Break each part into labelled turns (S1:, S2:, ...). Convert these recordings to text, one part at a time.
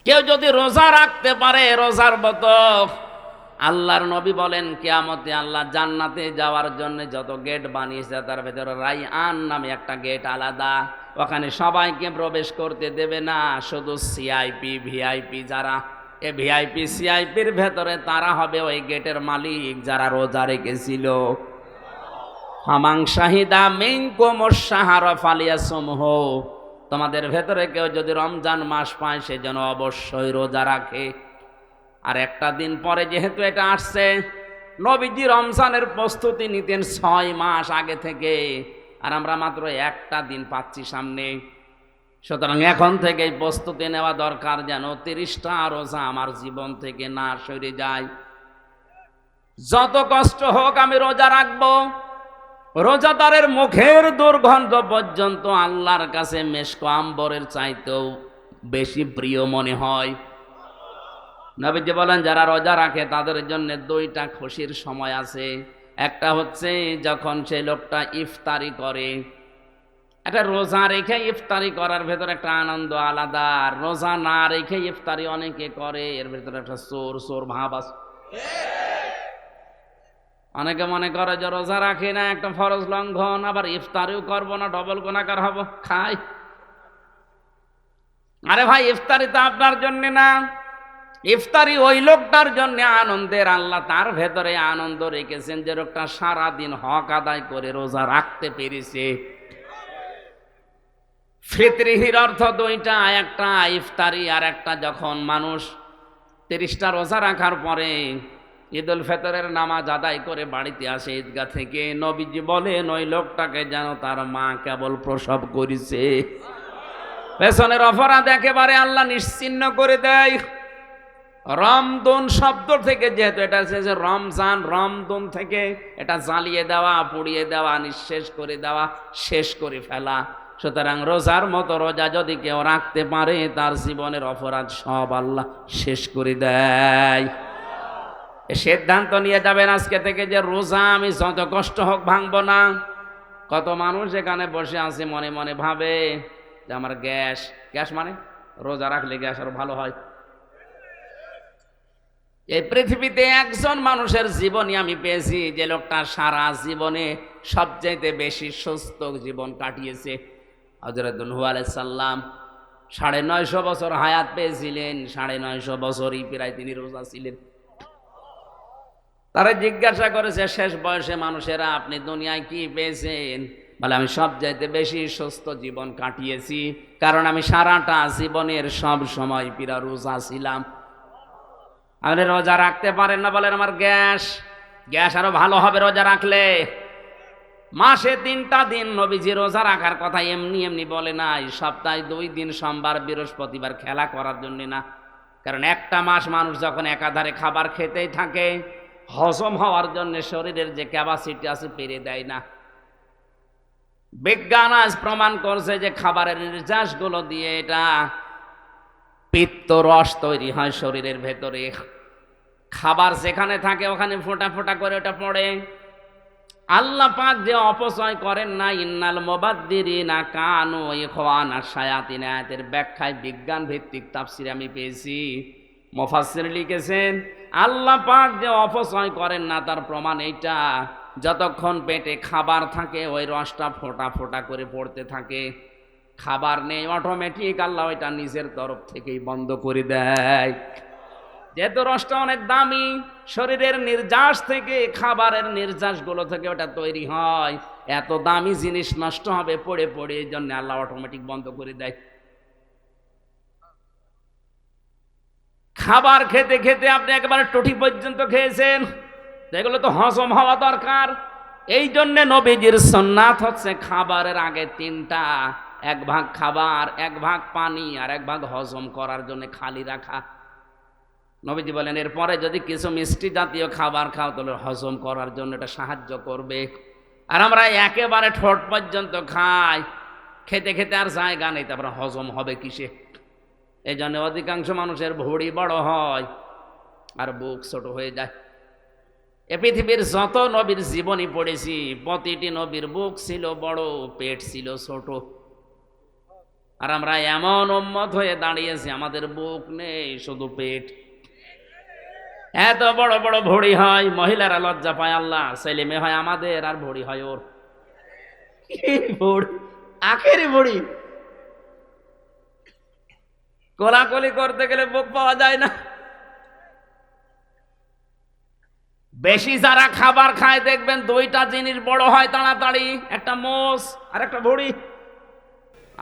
S1: কেউ যদি রোজা রাখতে পারে রোজার মতো, আল্লাহর নবী বলেন কিয়ামতে আল্লাহ জান্নাতে যাওয়ার জন্য যত গেট বানিয়েছে তার ভেতরে রাইয়ান নামে একটা গেট আলাদা, ওখানে সবাইকে প্রবেশ করতে দেবে না, শুধু সিআইপি ভিআইপি যারা, এ ভিআইপি সিআইপির ভেতরে তারা হবে ওই গেটের মালিক যারা রোজা রেখেছিল। ফামান শাহিদা মিনকুমুশ শাহরা ফালিয়াসুমহু, তোমাদের ভেতরে কেউ যদি রমজান মাস পায় সে যেন অবশ্যই রোজা রাখে। আর একটা দিন পরে যেহেতু এটা আসছে, নবীজি রমজানের প্রস্তুতি নিতেন 6 মাস আগে থেকে, আর আমরা মাত্র একটা দিন পাচ্ছি সামনে। সুতরাং এখন থেকেই প্রস্তুতি নেওয়া দরকার যেন 30টা রোজা আমার জীবন থেকে না সরে যায়। যত কষ্ট হোক আমি রোজা রাখবো। রোজাদারের মুখের দুর্গন্ধ পর্যন্ত আল্লাহর কাছে মেশক আম্বরের চাইতেও বেশি প্রিয় মনে হয়। নবীজি বলেন যারা রোজা রাখে তাদের জন্য 2টা খুশির সময় আছে। একটা হচ্ছে যখন সেই লোকটা ইফতারি করে। একটা রোজা রেখে ইফতারি করার ভেতরে একটা আনন্দ আলাদা, রোজা না রেখে ইফতারি অনেকে করে, এর ভেতরে একটা চোর চোর ভাব আছে। অনেকে মনে করে যে রোজা রাখি না একটা ফরজ লঙ্ঘন, আবার ইফতারিও করবো না, ডবল গুনাহগার হব, খাই। আরে ভাই, ইফতারি তো আপনার জন্য না, ইফতারি ওই লোকটার জন্য আনন্দের। আল্লাহ তার ভেতরে আনন্দ রেখেছেন যে লোকটা সারাদিন হক আদায় করে রোজা রাখতে পেরেছে। ফিতরির অর্থ 2টা, একটা ইফতারি আর একটা যখন মানুষ 30টা রোজা রাখার পরে ঈদুল ফিতরের নামাজ আদায় করে বাড়িতে আসে ঈদগাহ থেকে, নবীজি বলেন ওই লোকটাকে যেন তার মা কেবল প্রসব করেছে। পেছনের অপরাধ একেবারে আল্লাহ নিশ্চিহ্ন করে দেয়। রমদন শব্দ থেকে যেহেতু এটা এসেছে রমজান, রমদন থেকে এটা জ্বালিয়ে দেওয়া, পুড়িয়ে দেওয়া, নিঃশেষ করে দেওয়া, শেষ করে ফেলা। সুতরাং রোজার মতো রোজা যদি কেউ রাখতে পারে তার জীবনের অপরাধ সব আল্লাহ শেষ করে দেয়। সিদ্ধান্ত নিয়ে যাবেন আজকে থেকে যে রোজা আমি যত কষ্ট হোক ভাঙবো না। কত মানুষ এখানে বসে আছে মনে মনে ভাবে যে আমার গ্যাস মানে রোজা রাখলে গ্যাস আরো ভালো হয়। এই পৃথিবীতে একজন মানুষের জীবনই আমি পেয়েছি যে লোকটা সারা জীবনে সবচাইতে বেশি সুস্থ জীবন কাটিয়েছে। হযরত নূহ আলাইহিস সালাম 950 বছর হায়াত পেয়েছিলেন, 950 বছরই প্রায় তিনি রোজা ছিলেন। তারা জিজ্ঞাসা করেছে শেষ বয়সে মানুষেরা আপনি দুনিয়ায় কি পেয়েছেন? বলে আমি সবচাইতে বেশি সুস্থ জীবন কাটিয়েছি, কারণ আমি সারাটা জীবনের সব সময় পিরা রোজা ছিলাম। আপনি রোজা রাখতে পারেন না বলেন আমার গ্যাস আরো ভালো হবে রোজা রাখলে। মাসে 3টা দিন নবীজি রোজা রাখার কথা এমনি এমনি বলে নাই, সপ্তাহে 2 দিন সোমবার বৃহস্পতিবার খেলা করার জন্য না। কারণ একটা মাস মানুষ যখন একাধারে খাবার খেতেই থাকে, হজম হওয়ার জন্য শরীরের যে ক্যাপাসিটি আছে পেরে দেয় না। বিজ্ঞান আজ প্রমাণ করছে যে খাবারের নির্যাসগুলো দিয়ে এটা পিত্ত রস তৈরি হয় শরীরের ভেতরে। খাবার যেখানে থাকে ওখানে ফোঁটা ফোঁটা করে ওটা পড়ে। আল্লাহ পাক যে অপচয় করেন না, ইন্নাল মুবাদ্দিরিনা কানু ইখওয়ানা শায়াতিন, আয়াতের ব্যাখ্যায় বিজ্ঞান ভিত্তিক তাফসিরে আমি পেয়েছি। মুফাসসির লিখেছেন আল্লাহ পাক যে অপচয় করেন না তার প্রমাণ এইটা, যতক্ষণ পেটে খাবার থাকে ওই রসটা ফোঁটা ফোঁটা করে পড়তে থাকে। খাবার নেই, অটোমেটিক আল্লাহ ওইটা নিজের তরফ থেকেই বন্ধ করে দেয়। যেহেতু রসটা অনেক দামি, শরীরের নির্যাস থেকে খাবারের নির্যাসগুলো থেকে ওটা তৈরি হয়, এত দামি জিনিস নষ্ট হবে পড়ে পড়ে, এই জন্য আল্লাহ অটোমেটিক বন্ধ করে দেয়। খাবার খেতে খেতে আপনি একেবারে টুটি পর্যন্ত খেয়েছেন, এগুলো তো হজম হওয়া দরকার। এই জন্য নবীজির সুন্নাত হচ্ছে খাবারের আগে 3টা, 1 ভাগ খাবার, 1 ভাগ পানি, আর 1 ভাগ হজম করার জন্য খালি রাখা। নবীজি বলেন এরপরে যদি কিছু মিষ্টি জাতীয় খাবার খাও তাহলে হজম করার জন্য এটা সাহায্য করবে। আর আমরা একেবারে ঠোঁট পর্যন্ত খাই, খেতে খেতে আর জায়গা নেই, তারপরে হজম হবে কিসে? এই জন্য অধিকাংশ মানুষের ভুঁড়ি বড় হয় আর বুক ছোট হয়ে যায়। এ পৃথিবীর যত নবীর জীবনী পড়েছি প্রতিটি নবীর বুক ছিল বড়, পেট ছিল ছোট। আর আমরা এমন উম্মত হয়ে দাঁড়িয়েছি, আমাদের বুক নেই, শুধু পেট। এত বড় বড় ভড়ি হয়, মহিলারা লজ্জা পায় আল্লাহ, ছেলে মেয়ে হয় আমাদের আর ভড়ি হয় ওর। আখেরি ভড়ি, কোলাকুলি করতে গেলে বুক পাওয়া যায় না। বেশি যারা খাবার খায় দেখবেন দুইটা জিনিস বড় হয় তাড়াতাড়ি, একটা মোষ আর একটা ভড়ি।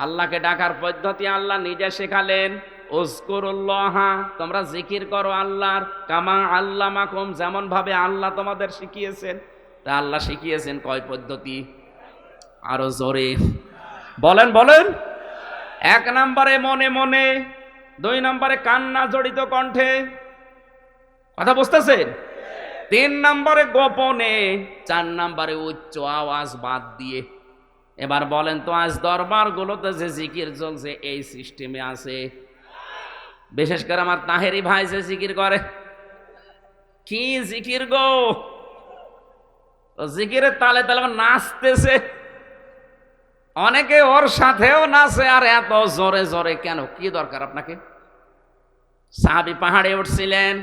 S1: আল্লাহকে ডাকার পদ্ধতি আল্লাহ নিজে শেখালেন, উযকুরুল্লাহ, তোমরা জিকির করো আল্লাহর, কামা আল্লামাকুম, যেমন ভাবে আল্লাহ তোমাদের শিখিয়েছেন। তা আল্লাহ শিখিয়েছেন কয় পদ্ধতি? আরো জোরে বলেন বলেন। 1 নম্বরে মনে মনে, 2 নম্বরে কান্না জড়িত কণ্ঠে, কথা বুঝতেছেন? 3 নম্বরে গোপনে, 4 নম্বরে উচ্চ আওয়াজ বাদ দিয়ে। এবার বলেন তো, আজ দরবার গুলোতে যে জিকির চলছে এই সিস্টেমে আছে? বিশেষ করে আমার তাহেরি ভাই যে জিকির করে, কি জিকির গো! জিকিরের তালে তালে নাচতেছে, অনেকে ওর সাথেও নাচে। আর এত জোরে জোরে কেন? কি দরকার আপনাকে? সাহাবী পাহাড়ে উঠছিলেন,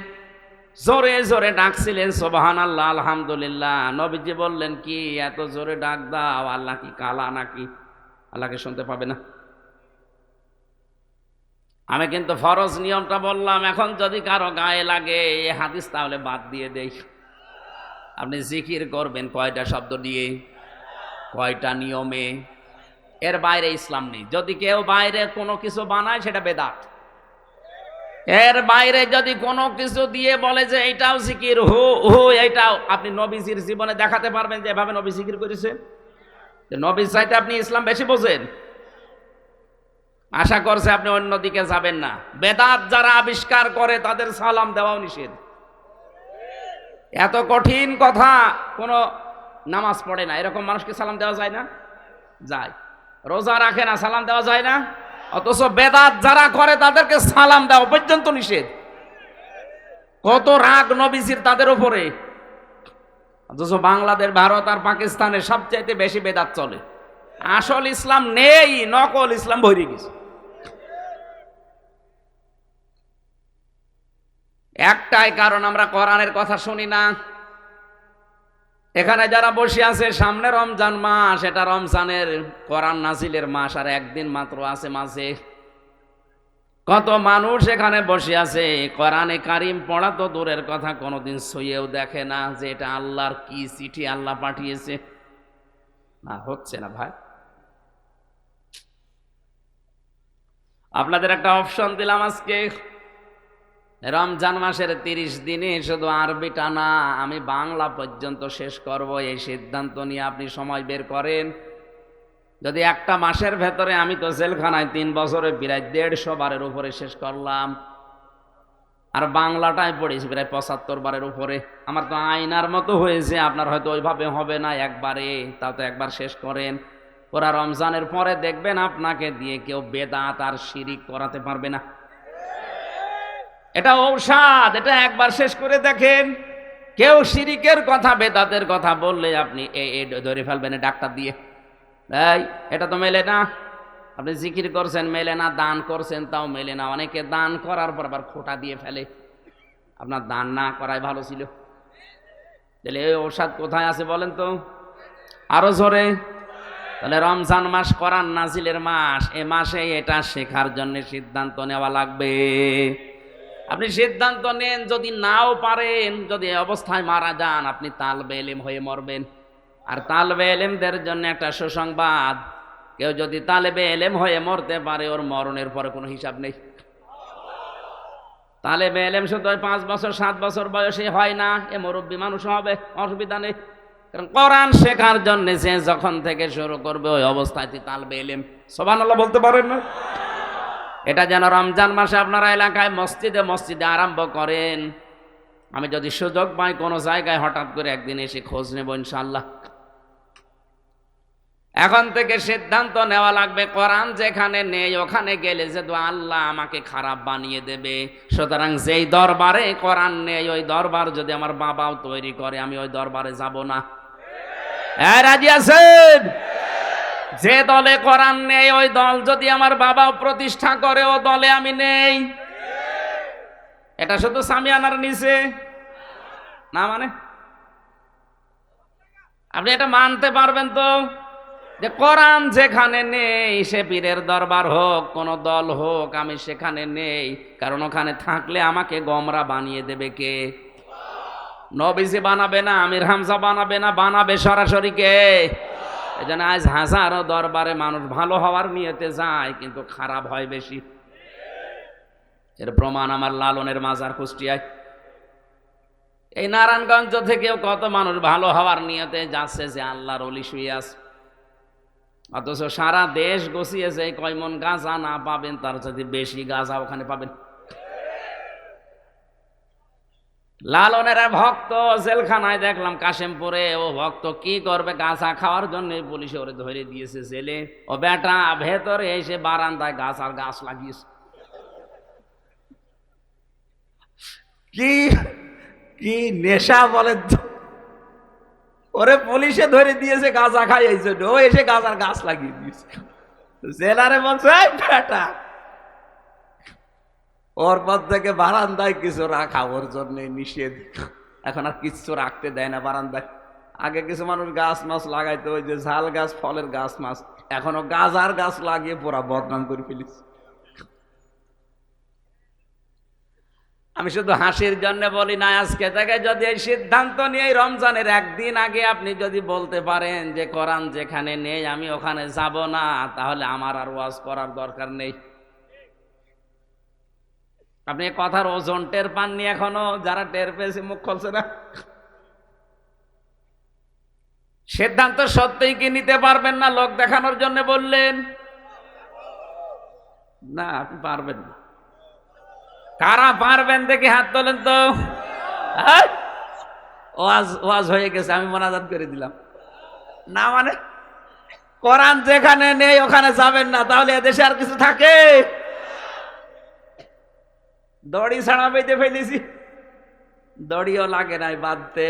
S1: জোরে জোরে ডাকছিলেন সুবহানাল্লাহ, আলহামদুলিল্লাহ। নবীজি বললেন, কি এত জোরে ডাক দাও? আল্লাহ কি কালা নাকি? আল্লাহকে শুনতে পাবে না? আমি কিন্তু ফরজ নিয়মটা বললাম, এখন যদি কারো গায়ে লাগে এই হাদিস তাহলে বাদ দিয়ে দেই। আপনি জিকির করবেন কয়টা শব্দ দিয়ে, কয়টা নিয়মে, এর বাইরে ইসলাম নেই। যদি কেউ বাইরে কোনো কিছু বানায় সেটা বেদাত। এর বাইরে যদি কোনো কিছু দিয়ে বলে যে এইটাও জিকির, হু হু এইটাও, আপনি নবীজির জীবনে দেখাতে পারবেন যে এভাবে নবী জিকির করেছে? নবীর চাইতে আপনি ইসলাম বেশি বোঝেন, আশা করছে আপনি অন্যদিকে যাবেন না। বেদাত যারা আবিষ্কার করে তাদের সালাম দেওয়াও নিষেধ। এত কঠিন কথা, কোনো নামাজ পড়ে না এরকম মানুষকে সালাম দেওয়া যায় না? যায়। রোজা রাখে না, সালাম দেওয়া যায় না? অথচ বেদাত যারা করে তাদেরকে সালাম দেওয়া পর্যন্ত নিষেধ। কত রাগ নবীজির তাদের উপরে। অথচ বাংলাদেশ, ভারত আর পাকিস্তানে সবচাইতে বেশি বেদাত চলে। আসল ইসলাম নেই, নকল ইসলাম ভরে গেছে। একটাই কারণ, আমরা কোরআনের কথা শুনি না। এখানে যারা বসে আছে, সামনে রমজান মাস, এটা রমজানের কোরআন নাজিলের মাস, আর একদিন মাত্র আছে মাঝে। কত মানুষ এখানে বসে আছে, কোরআনে কারিম পড়া তো দূরের কথা, কোনোদিন ছুঁয়েও দেখে না যে এটা আল্লাহর কি চিঠি আল্লাহ পাঠিয়েছে। না, হচ্ছে না ভাই। আপনাদের একটা অপশন দিলাম আজকে, রমজান মাসের 30 দিনে শুধু আরবিটা না, আমি বাংলা পর্যন্ত শেষ করব, এই সিদ্ধান্ত নিয়ে আপনি সময় বের করেন। যদি একটা মাসের ভেতরে, আমি তো জেলখানায় 3 বছরে প্রায় 150 বারের উপরে শেষ করলাম, আর বাংলাটায় পড়েছি প্রায় 75 বারের উপরে। আমার তো আয়নার মতো হয়েছে, আপনার হয়তো ওইভাবে হবে না একবারে, তাও তো একবার শেষ করেন। ওরা রমজানের পরে দেখবেন আপনাকে দিয়ে কেউ বেদাত আর শিরিক করাতে পারবে না। এটা ঔষধ, এটা একবার শেষ করে দেখেন। কেউ শিরিকের কথা, বেদাতের কথা বললে আপনি ধরে ফেলবেন ডাক্তার দিয়ে। এই এটা তো মেলে না, আপনি জিকির করছেন মেলে না, দান করছেন তাও মেলে না। অনেকে দান করার পর আবার খোঁটা দিয়ে ফেলে। আপনার দান না করাই ভালো ছিল। তাহলে এই ঔষধ কোথায় আছে বলেন তো? আরো জোরে। তাহলে রমজান মাস কোরআন নাজিলের মাস, এ মাসে এটা শেখার জন্য সিদ্ধান্ত নেওয়া লাগবে। আপনি সিদ্ধান্ত নেন, যদি নাও পারেন, যদি এই অবস্থায় মারা যান, আপনি তালবে ইলম হয়ে মরবেন। আর তালবে ইলমদের জন্য একটা সুসংবাদ, কেউ যদি তালেবে ইলম হয়ে মরতে পারে, ওর মরণের পরে কোনো হিসাব নেই। তালেবে ইলম শুধু 5 বছর 7 বছর বয়সে হয় না, এ মুরব্বী মানুষ হবে, অসুবিধা নেই। কারণ কোরআন শেখার জন্য সে যখন থেকে শুরু করবে ওই অবস্থায় তালবে ইলম। সুবহানাল্লাহ বলতে পারেন না? এটা যেন রমজান মাসে আপনারা এলাকায় মসজিদে মসজিদে আরম্ভ করেন। আমি যদি সুযোগ পাই কোনো জায়গায় হঠাৎ করে একদিন এসে খোঁজ নেব ইনশাআল্লাহ। এখন থেকে সিদ্ধান্ত নেওয়া লাগবে, কোরআন যেখানে নেই ওখানে গেলে যে আল্লাহ আমাকে খারাপ বানিয়ে দেবে। সুতরাং যেই দরবারে কোরআন নেই, ওই দরবার যদি আমার বাবাও তৈরি করে, আমি ওই দরবারে যাব না। রাজি আছেন? যে দলে কোরআন নেই ওই দল যদি আমার বাবা প্রতিষ্ঠা করে ও দলে আমি নেই। এটা শুধু সামিয়ানার নিচে না, মানে আপনি এটা মানতে পারবেন তো যে কোরআন যেখানে নেই, সে পীরের দরবার হোক কোন দল হোক, আমি সেখানে নেই, কারণ ওখানে থাকলে আমাকে গমরা বানিয়ে দেবে কে? নবীজি বানাবে না, আমির হামজা বানাবে না, বানাবে সরাসরি কে? এই জন্য আজ হাজারো দরবারে মানুষ ভালো হওয়ার নিয়তে যায়, কিন্তু খারাপ হয় বেশি। এর প্রমাণ আমার লালনের মাজার কুষ্টিয়ায়। এই নারায়ণগঞ্জ থেকেও কত মানুষ ভালো হওয়ার নিয়তে যাচ্ছে যে আল্লাহর ওলি শুয়ে আছে, অথচ সারা দেশ গছিয়েছে কয় মন গাঁজা না পাবেন তার সাথে বেশি গাঁজা ওখানে পাবেন। লালনের ভক্ত জেলখানায় দেখলাম কাশেমপুরে, ও ভক্ত কি করবে, গাঁজা খাওয়ার জন্য পুলিশে ওরে ধরে দিয়েছে জেলে। ও বেটা ভেতরে এসে বারান্দায় গাছ আর গাছ লাগিয়েছে। কি কি নেশা বলেন তো, ওরে পুলিশে ধরে দিয়েছে গাঁজা খাই, এই জন্য ও এসে গাঁজার গাছ লাগিয়ে দিয়েছে। জেলারে বলছে বেটা, ওর পর থেকে বারান্দায় কিছু রাখা ওর জন্য নিষেধ, এখন আর কিছু রাখতে দেয় না বারান্দায়। আগে কিছু মানুষ গাছ মাছ লাগাইতো, ওই যে ঝাল গাছ ফলের গাছ মাছ, এখনো গাজার গাছ লাগিয়ে পুরা বদনাম করে ফেলিস। আমি শুধু হাসির জন্য বলি না, আজকে থেকে যদি এই সিদ্ধান্ত নিয়ে রমজানের একদিন আগে আপনি যদি বলতে পারেন যে কোরআন যেখানে নেই আমি ওখানে যাব না, তাহলে আমার আর ওয়াজ করার দরকার নেই। আপনি কথার ওজন টের পাননি এখনো? যারা টের পেয়েছে মুখ খুলছে না। সিদ্ধান্ত সত্যিই কি নিতে পারবেন না? লোক দেখানোর জন্য বললেন না, আপনি পারবেন না। কারা পারবেন দেখি হাত তোলেন তো। ওয়াজ ওয়াজ হয়ে গেছে, আমি মোনাজাত করে দিলাম না। মানে কোরআন যেখানে নেই ওখানে যাবেন না, তাহলে এদেশে আর কিছু থাকে? দড়ি ছাড়া বেঁধে ফেলেছি, দড়িও লাগে নাই বাঁধতে।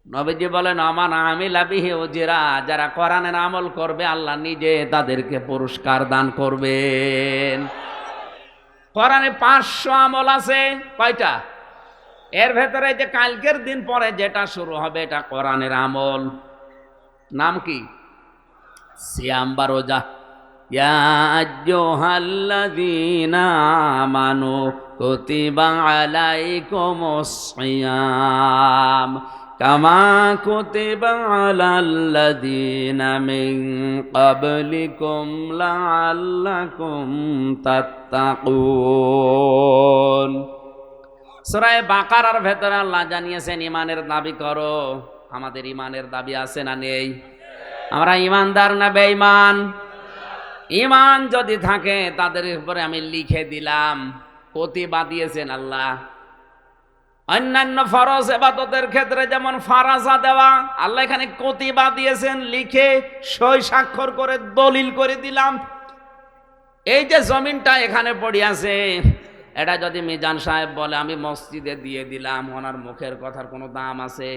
S1: নবীজি বলেন আমান আমিলা বিহি উজরা, যারা কোরআনের আমল করবে আল্লাহ নিজে তাদেরকে পুরস্কার দান করবেন। কোরআনে 500 আমল আছে, কয়টা? এর ভেতরে যে কালকের দিন পরে যেটা শুরু হবে এটা কোরআনের আমল। নাম কি? সিয়াম বা রোজা। ইয়া আইয়ুহাল্লাযীনা আমানু কুতিবা আলাইকুমুস সিয়াম কামা কুতিবা আলাল্লাযীনা মিন ক্বাবলিকুম লাআল্লাকুম তাত্তাকুন। সূরা বাকারার ভেতরে আল্লাহ জানিয়েছেন ইমানের দাবি করো। আমাদের ইমানের দাবি আছে না নেই? আমরা ইমানদার না বেঈমান? ইমান যদি থাকে তাদের উপরে আমি লিখে দিলাম, কতিবা দিয়েছেন আল্লাহ। অন্যান্য ফরজ ইবাদতের ক্ষেত্রে যেমন ফারাজা দেওয়া, আল্লাহ এখানে কতিবা দিয়েছেন, লিখে সই স্বাক্ষর করে দলিল করে দিলাম। এই যে জমিনটা এখানে পড়ে আছে, এটা যদি মিজান সাহেব বলে আমি মসজিদে দিয়ে দিলাম, ওনার মুখের কথার কোনো দাম আছে?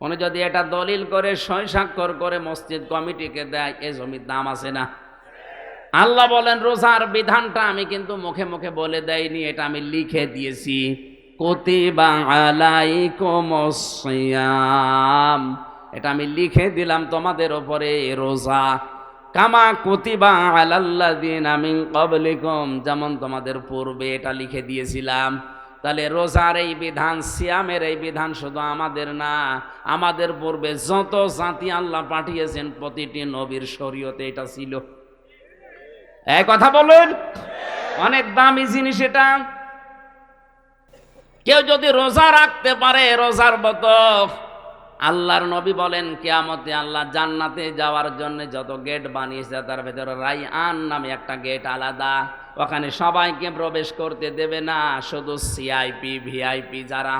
S1: উনি যদি এটা দলিল করে সই স্বাক্ষর করে মসজিদ কমিটিকে দেয়, এই জমির দাম আছে না? আল্লাহ বলেন রোজার বিধানটা আমি কিন্তু মুখে মুখে বলে দেইনি, এটা আমি লিখে দিয়েছি। কুতিবা আলাইকুমুস সিয়াম, এটা আমি লিখে দিলাম তোমাদের উপরে রোজা। কামা কুতিবা আলাল্লাযীনা মিন ক্বাবলিকুম, যেমন তোমাদের পূর্বে এটা লিখে দিয়েছিলাম। তাহলে রোজার এই বিধান, সিয়ামের এই বিধান শুধু আমাদের না, আমাদের পূর্বে যত জাতি আল্লাহ পাঠিয়েছেন প্রতিটি নবীর শরীয়তে এটা ছিল। এই কথা বলুন, অনেক দামি জিনিস এটা। কেউ যদি রোজা রাখতে পারে রোজার মতো, আল্লাহর নবী বলেন কিয়ামতে আল্লাহ জান্নাতে যাওয়ার জন্য যত গেট বানিয়েছে তার ভেতরে রাইয়ান নামে একটা গেট আলাদা, ওখানে সবাইকে প্রবেশ করতে দেবে না, শুধু সিআইপি ভিআইপি যারা,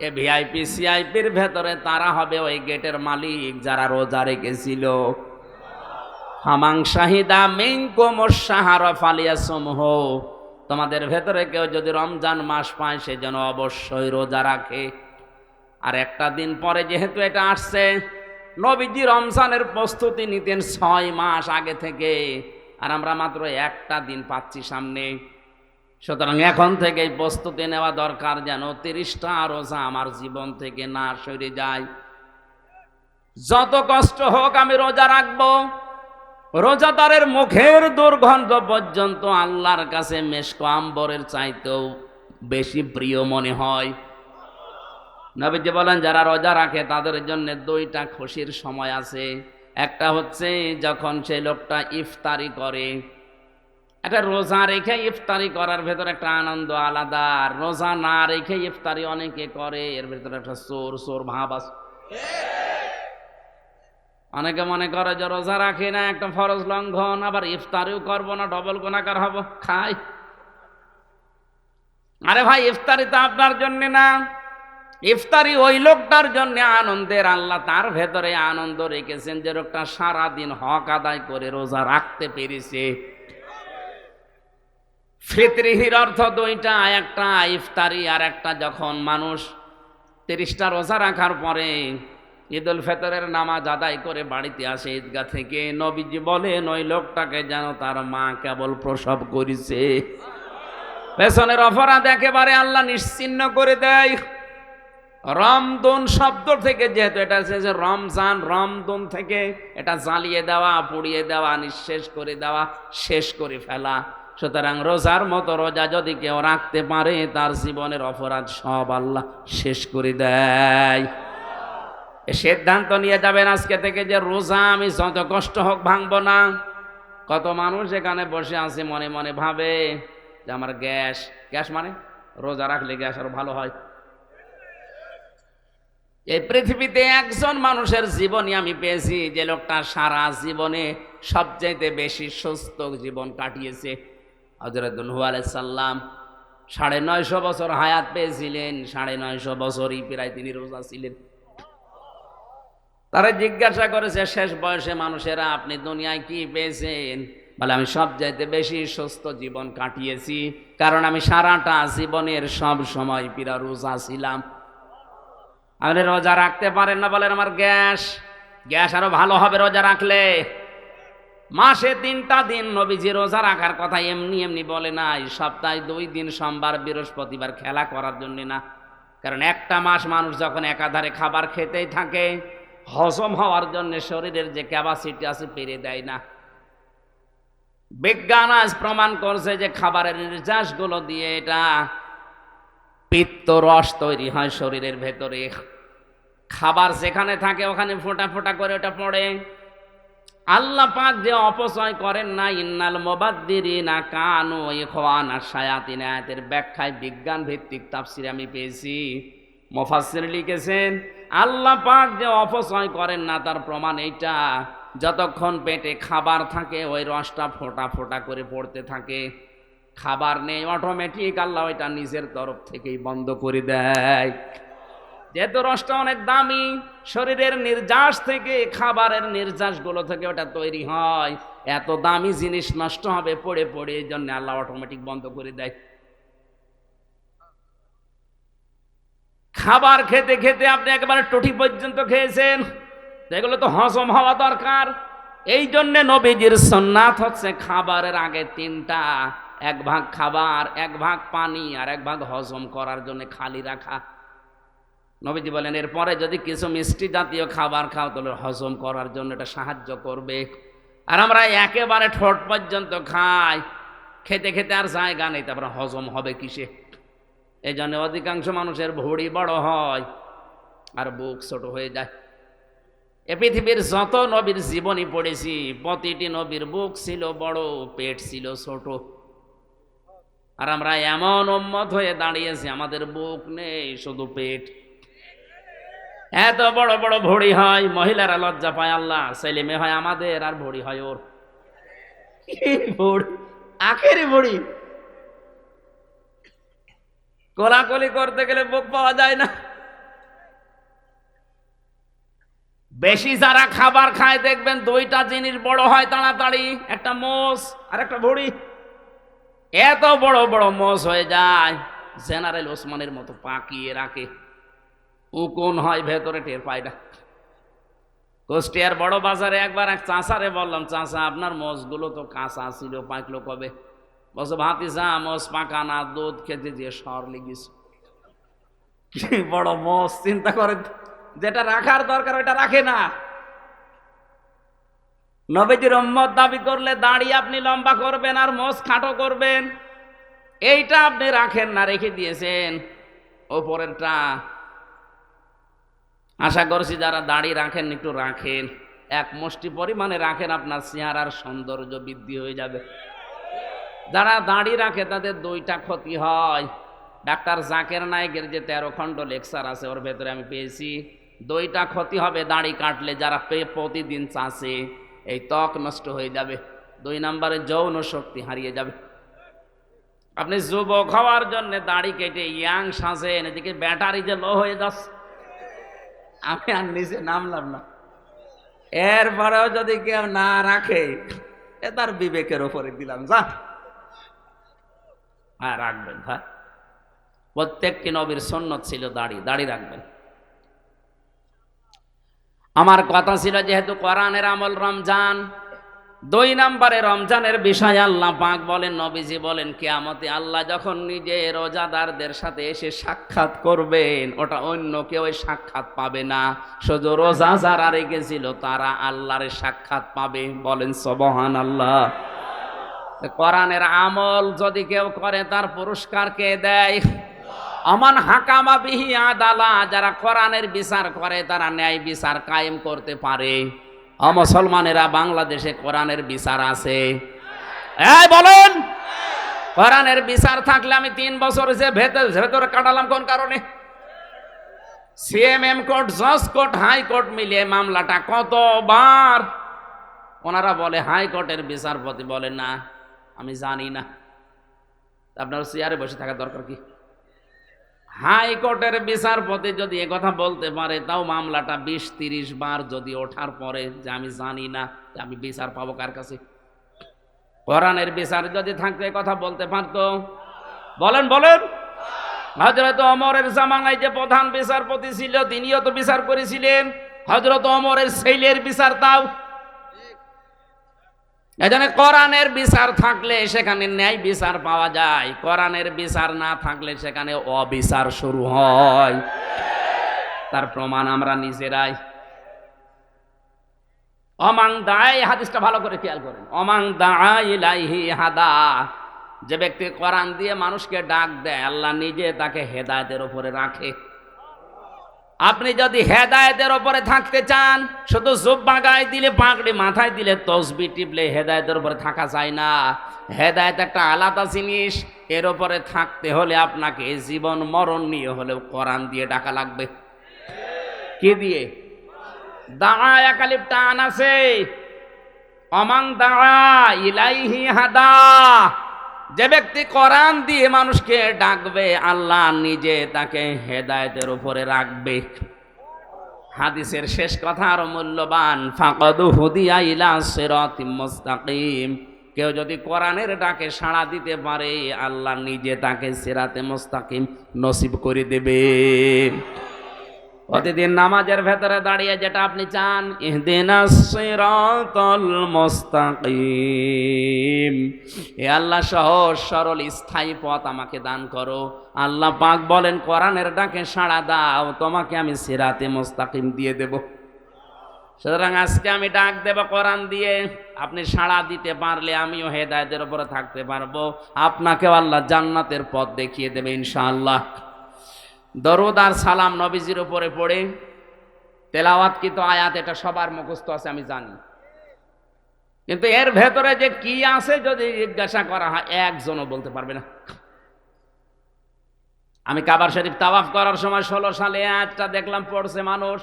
S1: এ ভিআইপি সিআইপির ভেতরে তারা হবে ওই গেটের মালিক যারা রোজা রেখেছিল। হামাং শাহিদা মিনকুমুশ শাহরা ফালিয়াসুমহু, তোমাদের ভেতরে কেউ যদি রমজান মাস পায় সে যেন অবশ্যই রোজা রাখে। আর একটা দিন পরে যেহেতু এটা আসছে, নবীজি রমজানের প্রস্তুতি নিতেন 6 মাস আগে থেকে, আর আমরা মাত্র একটা দিন পাচ্ছি সামনে। সুতরাং এখন থেকেই প্রস্তুতি নেওয়া দরকার, যেন 30টা রোজা আমার জীবন থেকে না সরে যায়। যত কষ্ট হোক আমি রোজা রাখবো। রোজাদারের মুখের দুর্গন্ধ পর্যন্ত আল্লাহর কাছে মেশক আম্বরের চাইতেও বেশি প্রিয় মনে হয়। নবীজি বলেন, যারা রোজা রাখে তাদের জন্য 2টা খুশির সময় আছে। একটা হচ্ছে যখন সেই লোকটা ইফতারি করে। একটা রোজা রেখে ইফতারি করার ভেতরে একটা আনন্দ আলাদা, আর রোজা না রেখে ইফতারি অনেকে করে, এর ভেতরে একটা চোর চোর ভাব আছে। অনেকে মনে করে যে রোজা রাখি না, একটা ফরজ লঙ্ঘন, আবার ইফতারিও করবো না, ডবল গুনাহগার হব, খাই। আরে ভাই, ইফতারি তো আপনার জন্য না, ইফতারি ওই লোকটার জন্য আনন্দের। আল্লাহ তার ভেতরে আনন্দ রেখেছেন যে লোকটা সারাদিন হক আদায় করে রোজা রাখতে পেরেছে। ফিতরির অর্থ 2টা, একটা ইফতারি, আর একটা যখন মানুষ 30টা রোজা রাখার পরে ঈদুল ফিতরের নামাজ আদায় করে বাড়িতে আসে ঈদগাহ থেকে, নবীজি বলেন ওই লোকটাকে যেন তার মা কেবল প্রসব করেছে। পেছনের অপরাধ একেবারে আল্লাহ নিশ্চিহ্ন করে দেয়। রমদুন শব্দ থেকে, যেহেতু এটা এসেছে রমজান, রমদুন থেকে এটা জ্বালিয়ে দেওয়া, পুড়িয়ে দেওয়া, নিঃশেষ করে দেওয়া, শেষ করে ফেলা। সুতরাং রোজার মতো রোজা যদি কেউ রাখতে পারে, তার জীবনের অপরাধ সব আল্লাহ শেষ করে দেয়। সিদ্ধান্ত নিয়ে যাবেন আজকে থেকে যে রোজা আমি যত কষ্ট হোক ভাঙবো না। কত মানুষ এখানে বসে আছে মনে মনে ভাবে যে আমার গ্যাস, গ্যাস মানে রোজা রাখলে গ্যাস আরো ভালো হয়। এই পৃথিবীতে একজন মানুষের জীবনই আমি পেয়েছি যে লোকটা সারা জীবনে সবচাইতে বেশি সুস্থ জীবন কাটিয়েছে। হযরত নূহ আলাইহিস সালাম 950 বছর হায়াত পেয়েছিলেন, 950 বছরই প্রায় তিনি রোজা ছিলেন। তারা জিজ্ঞাসা করেছে শেষ বয়সে মানুষেরা, আপনি দুনিয়ায় কি পেয়েছেন? বলে, আমি সবচাইতে বেশি সুস্থ জীবন কাটিয়েছি, কারণ আমি সারাটা জীবনের সব সময় পিরা রোজা ছিলাম। আপনি রোজা রাখতে পারেন না বলেন আমার গ্যাস, গ্যাস আরো ভালো হবে রোজা রাখলে। মাসে 3টা দিন নবীজি রোজা রাখার কথা এমনি এমনি বলে নাই, সপ্তাহে 2 দিন সোমবার বৃহস্পতিবার খেলা করার জন্য না। কারণ একটা মাস মানুষ যখন একাধারে খাবার খেতেই থাকে, হজম হওয়ার জন্য শরীরের যে ক্যাপাসিটি আছে পেরে দেয় না। বিজ্ঞান আজ প্রমাণ করছে যে খাবারের নির্যাসগুলো দিয়ে এটা পিত্ত রস তৈরি হয় শরীরের ভেতরে। খাবার যেখানে থাকে ওখানে ফোঁটা ফোঁটা করে ওটা পড়ে। আল্লাহ পাক যে অপচয় করেন না, ইন্নাল মুবাদ্দিরিনা কানু ইখওয়ানাশ শায়াতিন, আয়াতের ব্যাখ্যায় বিজ্ঞান ভিত্তিক তাফসীর আমি পেয়েছি। মুফাসসির লিখেছেন আল্লাহ পাক যে অপচয় করেন না তার প্রমাণ এইটা, যতক্ষণ পেটে খাবার থাকে ওই রসটা ফোঁটা ফোঁটা করে পড়তে থাকে। খাবার নেই, অটোমেটিক আল্লাহ ওইটা নিজের তরফ থেকেই বন্ধ করে দেয়। যেহেতু রসটা অনেক দামি, শরীরের নির্যাস থেকে, খাবারের নির্যাসগুলো থেকে ওটা তৈরি হয়, এত দামি জিনিস নষ্ট হবে পড়ে পড়ে, এই জন্য আল্লাহ অটোমেটিক বন্ধ করে দেয়। খাবার খেতে খেতে আপনি একেবারে টুটি পর্যন্ত খেয়েছেন, এগুলো তো হজম হওয়া দরকার। এই জন্যে নবীজির সুন্নাত হচ্ছে খাবারের আগে 3টা, 1 ভাগ খাবার, 1 ভাগ পানি, আর 1 ভাগ হজম করার জন্য খালি রাখা। নবীজি বলেন এরপরে যদি কিছু মিষ্টি জাতীয় খাবার খাও তাহলে হজম করার জন্য এটা সাহায্য করবে। আর আমরা একেবারে ঠোঁট পর্যন্ত খাই, খেতে খেতে আর জায়গা নেই, তারপরে হজম হবে কিসে? এই জন্য অধিকাংশ মানুষের ভুঁড়ি বড় হয় আর বুক ছোট হয়ে যায়। এ পৃথিবীর যত নবীর জীবনী পড়েছি, প্রতিটি নবীর বুক ছিল বড়, পেট ছিল ছোট। আর আমরা এমন উম্মত হয়ে দাঁড়িয়েছি আমাদের বুক নেই, শুধু পেট। এত বড় বড় ভুঁড়ি হয়, মহিলারা লজ্জা পায়, আল্লাহ ছেলে মেয়ে হয় আমাদের আর ভুঁড়ি হয় ওর। আখেরি ভুঁড়ি, কোলাকুলি করতে গেলে বুক পাওয়া যায় না। বেশি যারা খাবার খায় দেখবেন 2টা জিনিস বড় হয় তাড়াতাড়ি, একটা মোষ আর একটা ভুঁড়ি। এত বড় বড় মোষ হয়ে যায়, জেনারেল ওসমানের মতো পাকিয়ে রাখে, উকুন হয় ভেতরে টের পায় না। কুষ্টিয়ার বড় বাজারে একবার এক চাষারে বললাম, চাষা আপনার মোষগুলো তো কাঁচা ছিল, পাকলো কবে? বলছে ভাতিজা মোষ পাকা না, দুধ খেতে দিয়ে সর লেগেছে। কি বড় মোষ, চিন্তা করেন, যেটা রাখার দরকার ওইটা রাখে না। নবীজির উম্মত দাবি করলে দাড়ি আপনি লম্বা করবেন আর মোষ খাটো করবেন, এইটা আপনি রাখেন না, রেখে দিয়েছেন ওপরেরটা। আশা করছি যারা দাড়ি রাখেন একটু রাখেন, এক মুষ্টি পরিমাণে রাখেন, আপনার চেহারার সৌন্দর্য বৃদ্ধি হয়ে যাবে। যারা দাড়ি রাখে তাদের দুইটা ক্ষতি হয়। ডাক্তার জাকের নায়েকের যে 13 খণ্ড লেকচার আছে ওর ভেতরে আমি পেয়েছি, দুইটা ক্ষতি হবে দাড়ি কাটলে। যারা প্রতিদিন চাষে, এই ত্বক নষ্ট হয়ে যাবে। 2 নম্বরে যৌন শক্তি হারিয়ে যাবে। আপনি যুবক হওয়ার জন্য দাড়ি কেটে ইয়াং সাজেন, এদিকে ব্যাটারি যে লো হয়ে যাচ্ছে। আমি আর নিচে নামলাম না। এরপরেও যদি কেউ না রাখে, এ তার বিবেকের ওপরে দিলাম, যা। হ্যাঁ রাখবেন ভাই, প্রত্যেকটি নবীর সুন্নত ছিল দাড়ি, দাড়ি রাখবেন। আমার কথা ছিল যেহেতু কোরআনের আমল রমজান, 2 নম্বরে রমজানের বিষয়ে আল্লাহ পাক বলেন, নবীজি বলেন, কিয়ামতে আল্লাহ যখন নিজে রোজাদারদের সাথে এসে সাক্ষাৎ করবেন, ওটা অন্য কেউ সাক্ষাৎ পাবে না, শুধু রোজা যারা রেখেছিল তারা আল্লাহর সাক্ষাৎ পাবে। বলেন সুবহানাল্লাহ। কোরআনের আমল যদি কেউ করে তার পুরস্কার কে দেয়? আমান হাকামা বিহি আদালা, যারা কোরআনের বিচার করে তারা ন্যায় বিচার কায়েম করতে পারে। মুসলমানেরা বাংলাদেশে কোরআনের বিচার আছে? এই বলেন, কোরআনের বিচার থাকলে আমি 3 বছর যে ভেতরে কাটালাম কোন কারণে? সিএমএম কোর্ট, জজ কোর্ট, হাইকোর্ট মিলিয়ে মামলাটা কতবার। ওনারা বলে হাইকোর্টের বিচারপতি বলে না আমি জানি না। আপনার চেয়ারে বসে থাকার দরকার কি? হাইকোর্টের বিচারপতি যদি কথা বলতে পারে, তাও মামলাটা 20-30 বার যদি ওঠার পরে যে আমি জানি না, আমি বিচার পাবো কার কাছে? কোরআনের বিচার যদি থাকতে কথা বলতে পারতো? বলেন বলেন। হযরত ওমরের জামানায় যে প্রধান বিচারপতি ছিল তিনিও তো বিচার করেছিলেন। হযরত ওমরের ছেলের বিচার তাও। এজন্য কোরআনের বিচার থাকলে সেখানে ন্যায় বিচার পাওয়া যায়, কোরআনের বিচার না থাকলে সেখানে অবিচার শুরু হয়। তার প্রমাণ আমরা নিজেরাই। অমাং দায়, হাদিসটা ভালো করে খেয়াল করেন। অমাং দায় ইলাইহি হাদা, যে ব্যক্তি কোরআন দিয়ে মানুষকে ডাক দেয় আল্লাহ নিজে তাকে হেদায়েতের উপরে রাখে। আপনি যদি হেদায়েতের উপরে থাকতে চান, শুধু জুব্বা গায়ে দিলে, পাগড়ি মাথায় দিলে, তসবিহ টিপলে হেদায়েতের উপরে থাকা যায় না। হেদায়েত একটা আলাদা জিনিস, এর উপরে থাকতে হলে আপনাকে জীবন মরণ নিয়ে হলেও কোরআন দিয়ে ডাকা লাগবে। কি দিয়ে? দাআ একালিফ টান আছে। অমাং দাআ ইলাইহি হাদা, যে ব্যক্তি কোরআন দিয়ে মানুষকে ডাকবে আল্লাহ নিজে তাকে হেদায়েতের উপরে রাখবে। হাদিসের শেষ কথা আরো মূল্যবান, ফাকাদ হুদিয়া ইলা সিরাতিম মুস্তাকিম, কেউ যদি কোরআনের ডাকে সাড়া দিতে পারে আল্লাহ নিজে তাকে সিরাতে মুস্তাকিম নসিব করে দেবে। প্রতিদিন নামাজের ভেতরে দাঁড়িয়ে যেটা আপনি চান, ইহদিনাস সিরাতাল মুস্তাকিম, হে আল্লাহ সহজ সরল স্থায়ী পথ আমাকে দান করো। আল্লাহ পাক বলেন কোরআনের ডাকে সাড়া দাও, তোমাকে আমি সিরাতে মুস্তাকিম দিয়ে দেব। সুতরাং আজকে আমি ডাক দেব কোরআন দিয়ে, আপনি সাড়া দিতে পারলে আমিও হেদায়েতের উপরে থাকতে পারবো, আপনাকেও আল্লাহ জান্নাতের পথ দেখিয়ে দেবে ইনশাআল্লাহ। দরুদ আর সালাম নবীজির উপরে পড়ে তেলাওয়াতকৃত আয়াত, এটা সবার মুখস্থ আছে আমি জানি, কিন্তু এর ভেতরে যে কি আছে যদি জিজ্ঞাসা করা হয় একজনও বলতে পারবে না। আমি কাবার শরীফ তাওয়াফ করার সময় 16 সালে আয়াতটা দেখলাম পড়ছে মানুষ,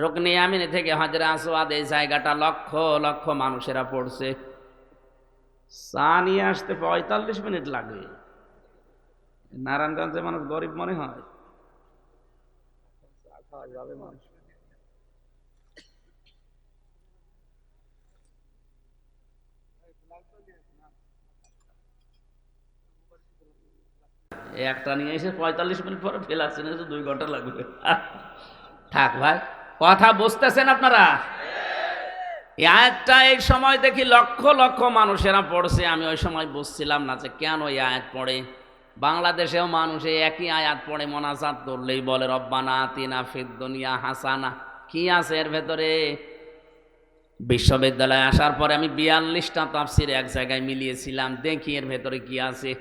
S1: রুকনে ইয়ামিন থেকে হাজরে আসওয়াদ, এই জায়গাটা লক্ষ লক্ষ মানুষেরা পড়ছে। চা নিয়ে আসতে 45 মিনিট লাগে। নারায়ণগঞ্জে মানুষ গরিব মনে হয়। একটা নিয়ে এসে 45 মিনিট পরে ফেলাচ্ছে না, 2 ঘন্টা লাগবে। থাক ভাই, কথা বুঝতেছেন আপনারা? এই আয়াতটা এই সময় দেখি লক্ষ লক্ষ মানুষেরা পড়ছে। আমি ওই সময় বুঝছিলাম না যে কেন এই আয়াত পড়ে। বাংলাদেশেও মানুষ এই একই আয়াত পড়ে, মোনাজাত করলেই বলে রব্বানা আতিনা ফিদ দুনিয়া হাসানা। কি আছে এর ভেতরে? বিশ্ববিদ্যালয়ে আসার পরে আমি 42টা তাফসীর এক জায়গায় মিলিয়েছিলাম, দেখি এর ভেতরে কি আছে।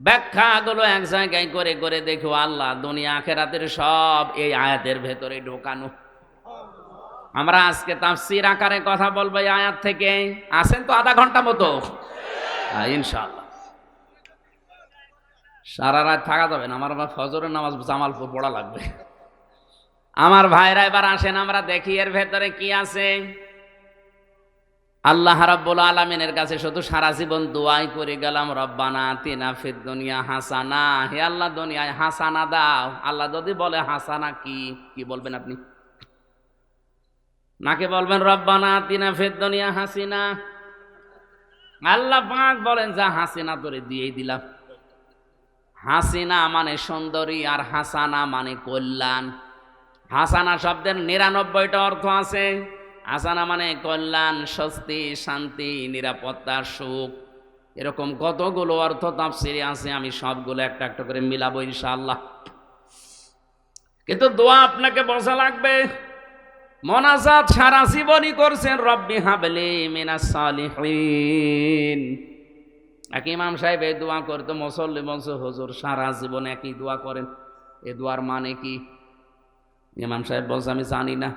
S1: ব্যাখ্যাগুলো এক জায়গায় করে করে দেখো আল্লাহ দুনিয়া আখিরাতের সব এই আয়াতের ভেতরে ঢোকানো। আমরা আজকে তাফসীর আকারে কথা বলবো এই আয়াত থেকে। আছেন তো আধা ঘন্টা মতো? ইনশাআল্লাহ। সারা রাত থাকা যাবে না, আমার আবার ফজরের নামাজ জামালপুর পড়া লাগবে। আমার ভাইরা এবার আসেন আমরা দেখি এর ভেতরে কি আছে। আল্লাহ রাব্বুল আলামিনের কাছে শুধু সারা জীবন দোয়াই করে গেলাম, রব্বানা আতিনা ফিদ দুনিয়া হাসানা। হে আল্লাহ দুনিয়ায় হাসানা দাও। আল্লাহ যদি বলে হাসানা কি, কি বলবেন আপনি? নাকে বলবেন রব্বানা আতিনা ফিদ দুনিয়া হাসিনা? আল্লাহ পাক বলেন যা হাসিনা তোরে দিয়েই দিলাম। হাসিনা মানে সুন্দরী, আর হাসানা মানে কল্যাণ। হাসানা শব্দের 99টা অর্থ আছে। হাসানা মানে কল্যাণ, স্বস্তি, শান্তি, নিরাপত্তা, সুখ, এরকম কতগুলো অর্থ তাফসীরে আছে। আমি সবগুলো একটা একটা করে মিলাবো ইনশাআল্লাহ। কিন্তু দোয়া আপনাকে বোঝা লাগবে। মোনাজাত সারা জীবনই করছেন, রব্বি হাবলি মিনাস সালিহিন। এক ইমাম সাহেব এই দোয়া করতো, মুসল্লি বলছে হুজুর সারা জীবন একই দোয়া করেন, এ দোয়ার মানে কি? ইমাম সাহেব বলছে আমি জানি না।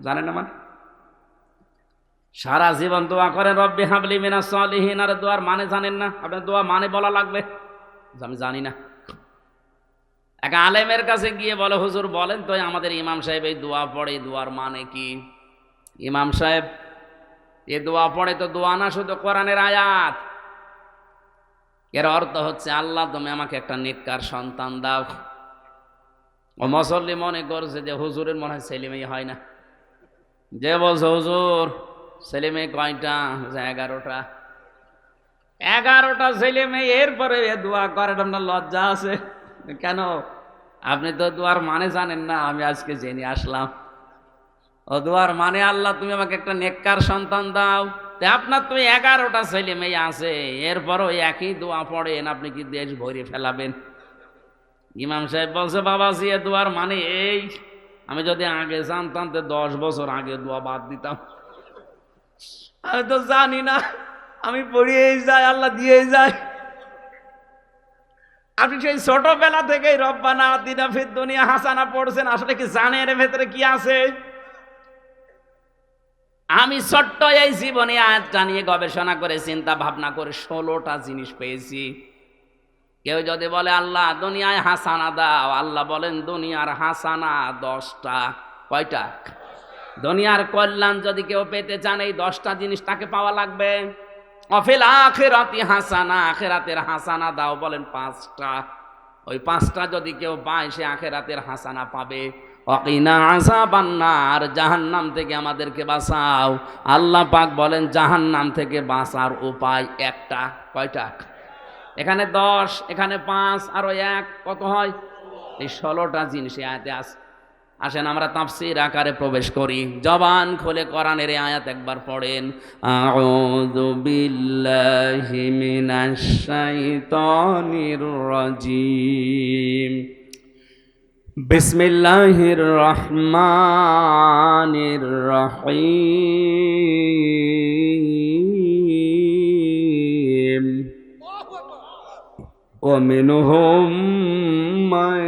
S1: জানেন না মানে? সারা জীবন দোয়া করেন রব্বি হাবলি মিনাস সালিহিন, আর দোয়ার মানে জানেন না? আপনার দোয়া মানে বলা লাগবে। আমি জানি না। এক আলেমের কাছে গিয়ে বলে হুজুর বলেন তো আমাদের ইমাম সাহেব এই দোয়া পড়ে, এই দোয়ার মানে কি? ইমাম সাহেব এই দোয়া পড়ে তো দোয়া না, শুধু কোরআনের আয়াত। এর অর্থ হচ্ছে আল্লাহ তুমি আমাকে একটা নেককার সন্তান দাও। ও মুসল্লি মনে করছে যে হুজুরের মনে হয় ছেলে মেয়ে হয় না। যে বলছে হুজুর ছেলে মেয়ে কয়টা? 11টা। 11টা ছেলে মেয়ে, এরপরে এ দোয়া করেন? আপনার লজ্জা আছে কেন? আপনি তো দোয়ার মানে জানেন না। আমি আজকে জেনে আসলাম ও দোয়ার মানে আল্লাহ তুমি আমাকে একটা নেককার সন্তান দাও। তে আপনার তো 11টা ছেলে মেয়ে আছে, এরপরও একই দোয়া পড়েন, আপনি কি দেশ ভরে ফেলাবেন? ইমাম সাহেব বলছে বাবাজি এ দোয়ার মানে এই, আমি যদি আগে জানতাম তো 10 বছর আগে দোয়া বাদ দিতাম। আমি তো জানি না, আমি পড়িয়েই যাই, আল্লাহ দিয়েই যায়। আপনি সেই ছোটবেলা থেকেই রব্বানা আতিনা ফিদ দুনিয়া হাসানা পড়ছেন, আসলে কি জানেন এর ভেতরে কি আছে? আমি ছোট্ট এই জীবনে আয়াতটা নিয়ে গবেষণা করে চিন্তা ভাবনা করে 16টা জিনিস পেয়েছি। কেউ যদি বলে আল্লাহ দুনিয়ায় হাসানা দাও, আল্লাহ বলেন দুনিয়ার হাসানা 10টা। কয়টা? দুনিয়ার কল্যাণ যদি কেউ পেতে চান এই 10টা জিনিস তাকে পাওয়া লাগবে। অফিল আখিরাতি হাসানা, আখিরাতের হাসানা দাও বলেন 5টা। ওই 5টা যদি কেউ পায় সে আখিরাতের হাসানা পাবে। ওয়াকিনা আযাবান নার, জাহান্নাম থেকে আমাদেরকে বাঁচাও। আল্লাহ পাক বলেন জাহান্নাম থেকে বাঁচার উপায় একটা। কয়টা? এখানে 10, এখানে 5, আরো 1, কত হয়? এই 16টা জিনিস আয়াতে আছে। আসেন আমরা তাফসীর আকারে প্রবেশ করি। জবান খুলে কোরআনের আয়াত একবার পড়েন। আউযু বিল্লাহি মিনাশ শাইতানির রাজীম। বিসমিল্লাহির রহমানির রহিম। ومنهم من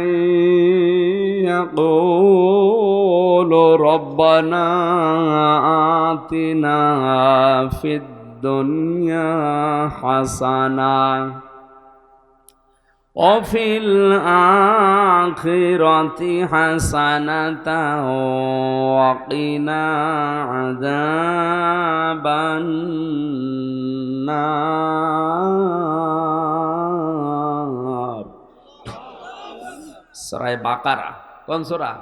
S1: يقول ربنا آتنا في الدنيا حسنة وفي الآخرة حسنة وقنا عذاب النار। সূরা বাকারা। কোন সূরা?